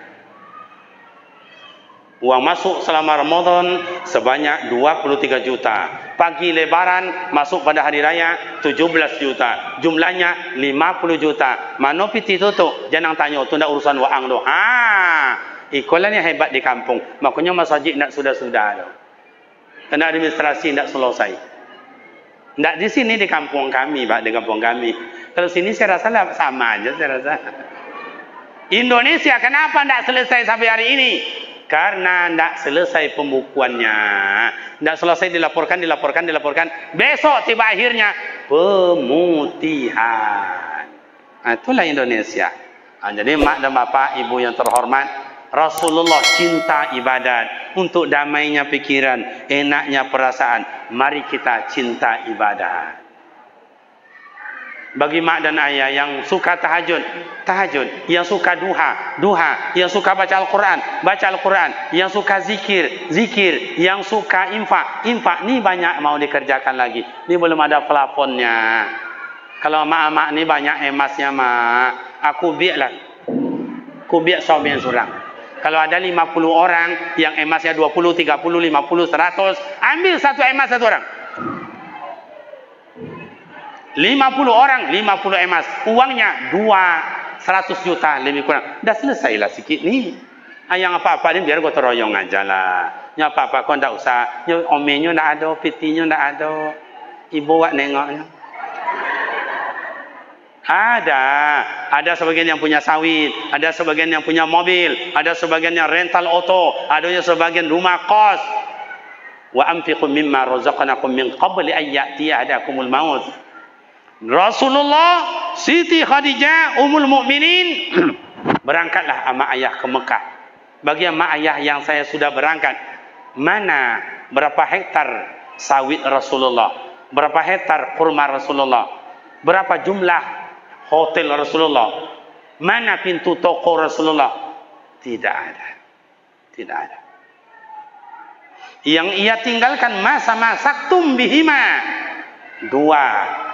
Uang masuk selama Ramadan sebanyak 23 juta. Pagi lebaran masuk pada hari raya 17 juta. Jumlahnya 50 juta. Mana piti tutup? Jangan tanya, tu nak urusan wang tu. Ikulah yang hebat di kampung. Makanya masjid nak sudah-sudah tu. Kena administrasi nak selesai. Tak di sini di kampung kami, Pak, di kampung kami. Kalau sini saya rasa sama aja, saya rasa. Indonesia kenapa tak selesai sampai hari ini? Karena tidak selesai pembukuannya, tidak selesai dilaporkan. Besok tiba akhirnya pemutihan. Itulah Indonesia. Jadi mak dan bapak, ibu yang terhormat, Rasulullah cinta ibadat. Untuk damainya pikiran, enaknya perasaan, mari kita cinta ibadat. Bagi mak dan ayah yang suka tahajud, yang suka duha, yang suka baca Al-Quran, yang suka zikir, yang suka infak ni banyak mau dikerjakan lagi. Ni belum ada pelafonnya. Kalau mak ni banyak emasnya mak, aku biarlah. Aku biar suami yang surang. Kalau ada 50 orang yang emasnya 20, 30, 50, 100, ambil satu emas satu orang. 50 orang, 50 emas. Uangnya 100 juta lebih kurang. Dah selesailah sikit ni. Yang apa-apa ni biar gua teroyong aja lah. Yang apa-apa kau tak usah. Yang omenyo tak ada, pitinya tak ada. Ibu wak nengoknya. Ada sebagian yang punya sawit, ada sebagian yang punya mobil, ada sebagian yang rental auto, ada sebagian rumah kos. Wa anfiqu mimma razaqnakum min qabli an ya'tiya ahadakumul maut. Rasulullah, Siti Khadijah, Ummul Mukminin berangkatlah sama ayah ke Mekah. Bagi mak ayah yang saya sudah berangkat, mana berapa hektar sawit Rasulullah, berapa hektar kurma Rasulullah, berapa jumlah hotel Rasulullah, mana pintu toko Rasulullah? Tidak ada. Yang ia tinggalkan masa-masaktum bihima, 2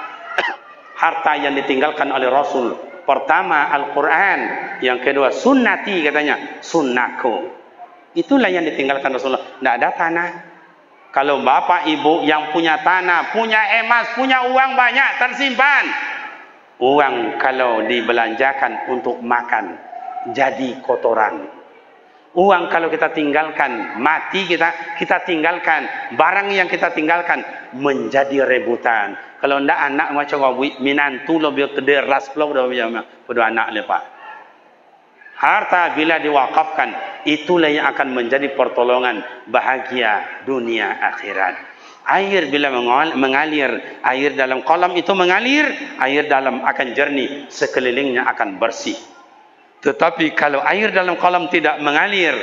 harta yang ditinggalkan oleh Rasul. Pertama Al-Quran, yang kedua sunnati, katanya sunnahku. Itulah yang ditinggalkan Rasulullah. Tidak ada tanah. Kalau bapak ibu yang punya tanah, punya emas, punya uang banyak tersimpan, uang kalau dibelanjakan untuk makan jadi kotoran. Uang kalau kita tinggalkan, mati kita tinggalkan, barang yang kita tinggalkan menjadi rebutan. Kalau ndak anak macam wawi minantu lo biar kederas lo pada anak lepas. Harta bila diwakafkan, itulah yang akan menjadi pertolongan bahagia dunia akhirat. Air bila mengalir, air dalam kolam itu mengalir, air dalam akan jernih, sekelilingnya akan bersih. Tetapi kalau air dalam kolam tidak mengalir,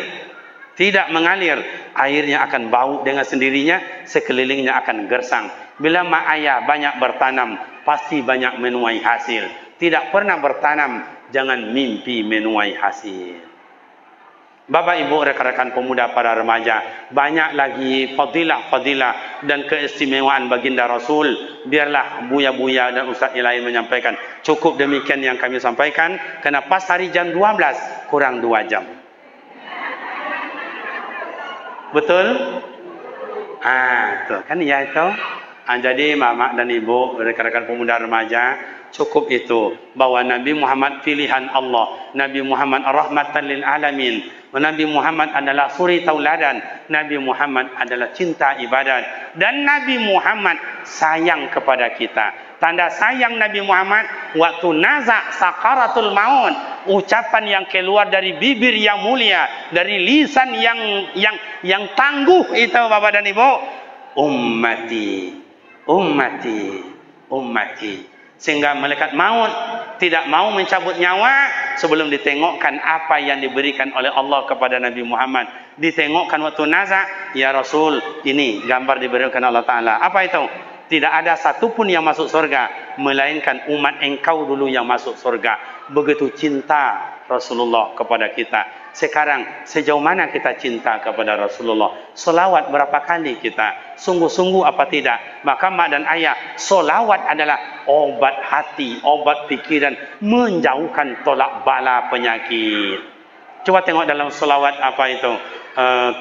airnya akan bau dengan sendirinya, sekelilingnya akan gersang. Bila mak ayah banyak bertanam, pasti banyak menuai hasil. Tidak pernah bertanam, jangan mimpi menuai hasil. Bapak ibu rekan-rekan pemuda para remaja, banyak lagi fadilah dan keistimewaan baginda Rasul. Biarlah buya-buya dan ustaz yang lain menyampaikan. Cukup demikian yang kami sampaikan, karena pas hari jam 12 kurang 2 jam. Betul? Tuh kan ya itu. Jadi mama dan ibu, rekan-rekan pemuda remaja, cukup itu bahwa Nabi Muhammad pilihan Allah, Nabi Muhammad rahmatan lil alamin, Nabi Muhammad adalah suri tauladan, Nabi Muhammad adalah cinta ibadat, dan Nabi Muhammad sayang kepada kita. Tanda sayang Nabi Muhammad waktu nazak sakaratul maut, ucapan yang keluar dari bibir yang mulia, dari lisan yang tangguh itu Bapak dan Ibu, ummati, sehingga malaikat maut tidak mau mencabut nyawa sebelum ditengokkan apa yang diberikan oleh Allah kepada Nabi Muhammad. Ditengokkan waktu nazak, ya Rasul, ini gambar diberikan Allah Ta'ala. Apa itu? Tidak ada satupun yang masuk surga melainkan umat engkau dulu yang masuk surga. Begitu cinta Rasulullah kepada kita. Sekarang sejauh mana kita cinta kepada Rasulullah? Solawat berapa kali kita? Sungguh-sungguh apa tidak? Maka mak dan ayah, solawat adalah obat hati, obat pikiran, menjauhkan tolak bala penyakit. Coba tengok dalam solawat apa itu?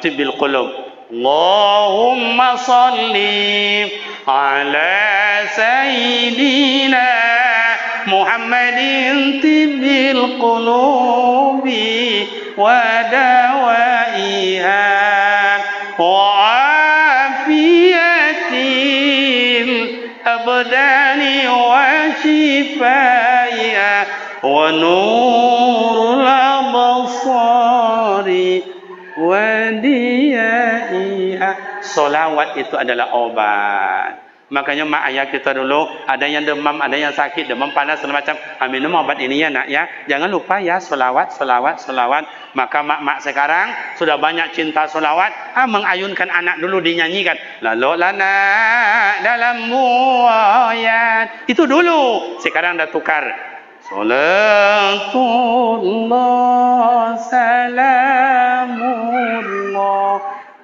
Tibbil qulub. Allahumma salli ala sayyidina Muhammadin tibbil qulubi wa dawaiha wa afiyatil abdani wa shifaiha wa nurul absari wa diyaiha. Solawat itu adalah obat. Makanya mak ayah kita dulu ada yang demam, ada yang sakit, demam panas segala macam, minum obat ini ya nak ya. Jangan lupa ya solawat, solawat, solawat. Maka mak-mak sekarang sudah banyak cinta solawat, mengayunkan anak dulu dinyanyikan. Lalu lana dalam buayat. Itu dulu. Sekarang dah tukar. Salatullah salamullah.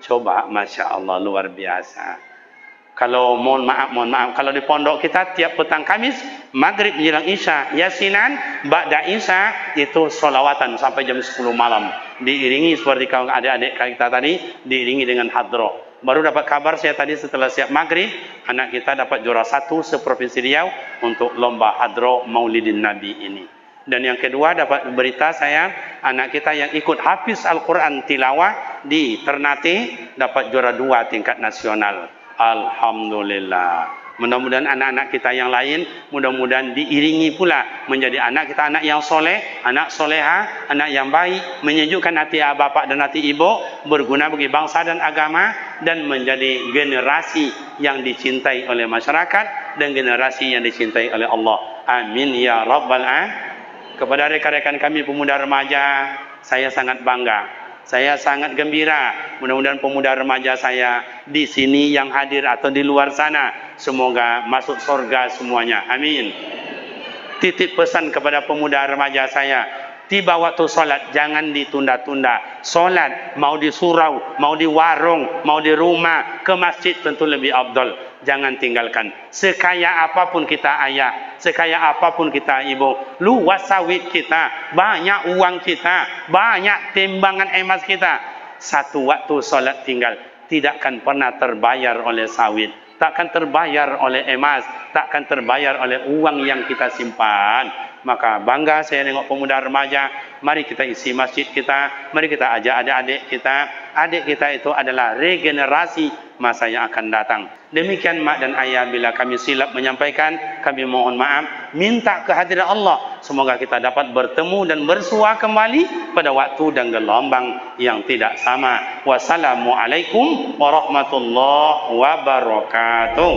Coba, Masya Allah, luar biasa. Kalau mohon maaf, kalau di pondok kita tiap petang Kamis, maghrib menjelang Isya, Yasinan, Ba'da Isya, itu solawatan sampai jam 10 malam. Diiringi seperti kawan adik-adik kita tadi, diiringi dengan hadroh. Baru dapat kabar saya tadi setelah siap maghrib, anak kita dapat juara 1 seprovinsi Riau untuk lomba hadroh Maulidin Nabi ini. Dan yang kedua dapat berita saya, anak kita yang ikut hafiz Al-Quran tilawah di Ternate dapat juara 2 tingkat nasional. Alhamdulillah. Mudah-mudahan anak-anak kita yang lain mudah-mudahan diiringi pula menjadi anak kita anak yang soleh, anak soleha, anak yang baik, menyejukkan hati bapak dan hati ibu, berguna bagi bangsa dan agama, dan menjadi generasi yang dicintai oleh masyarakat dan generasi yang dicintai oleh Allah. Amin ya rabbal alamin. Kepada rekan-rekan kami pemuda remaja, saya sangat bangga. Saya sangat gembira. Mudah-mudahan pemuda remaja saya di sini yang hadir atau di luar sana, semoga masuk surga semuanya. Amin. Titip pesan kepada pemuda remaja saya, tiba waktu solat jangan ditunda-tunda. Solat mau di surau, mau di warung, mau di rumah, ke masjid tentu lebih afdal. Jangan tinggalkan. Sekaya apapun kita ayah, sekaya apapun kita ibu, luas sawit kita, banyak uang kita, banyak timbangan emas kita, satu waktu solat tinggal tidak akan pernah terbayar oleh sawit, takkan terbayar oleh emas, takkan terbayar oleh uang yang kita simpan. Maka bangga saya tengok pemuda remaja. Mari kita isi masjid kita, mari kita ajak adik-adik kita. Adik kita itu adalah regenerasi masa yang akan datang. Demikian mak dan ayah, bila kami silap menyampaikan, kami mohon maaf, minta kehadiran Allah. Semoga kita dapat bertemu dan bersua kembali pada waktu dan gelombang yang tidak sama. Wassalamualaikum warahmatullahi wabarakatuh.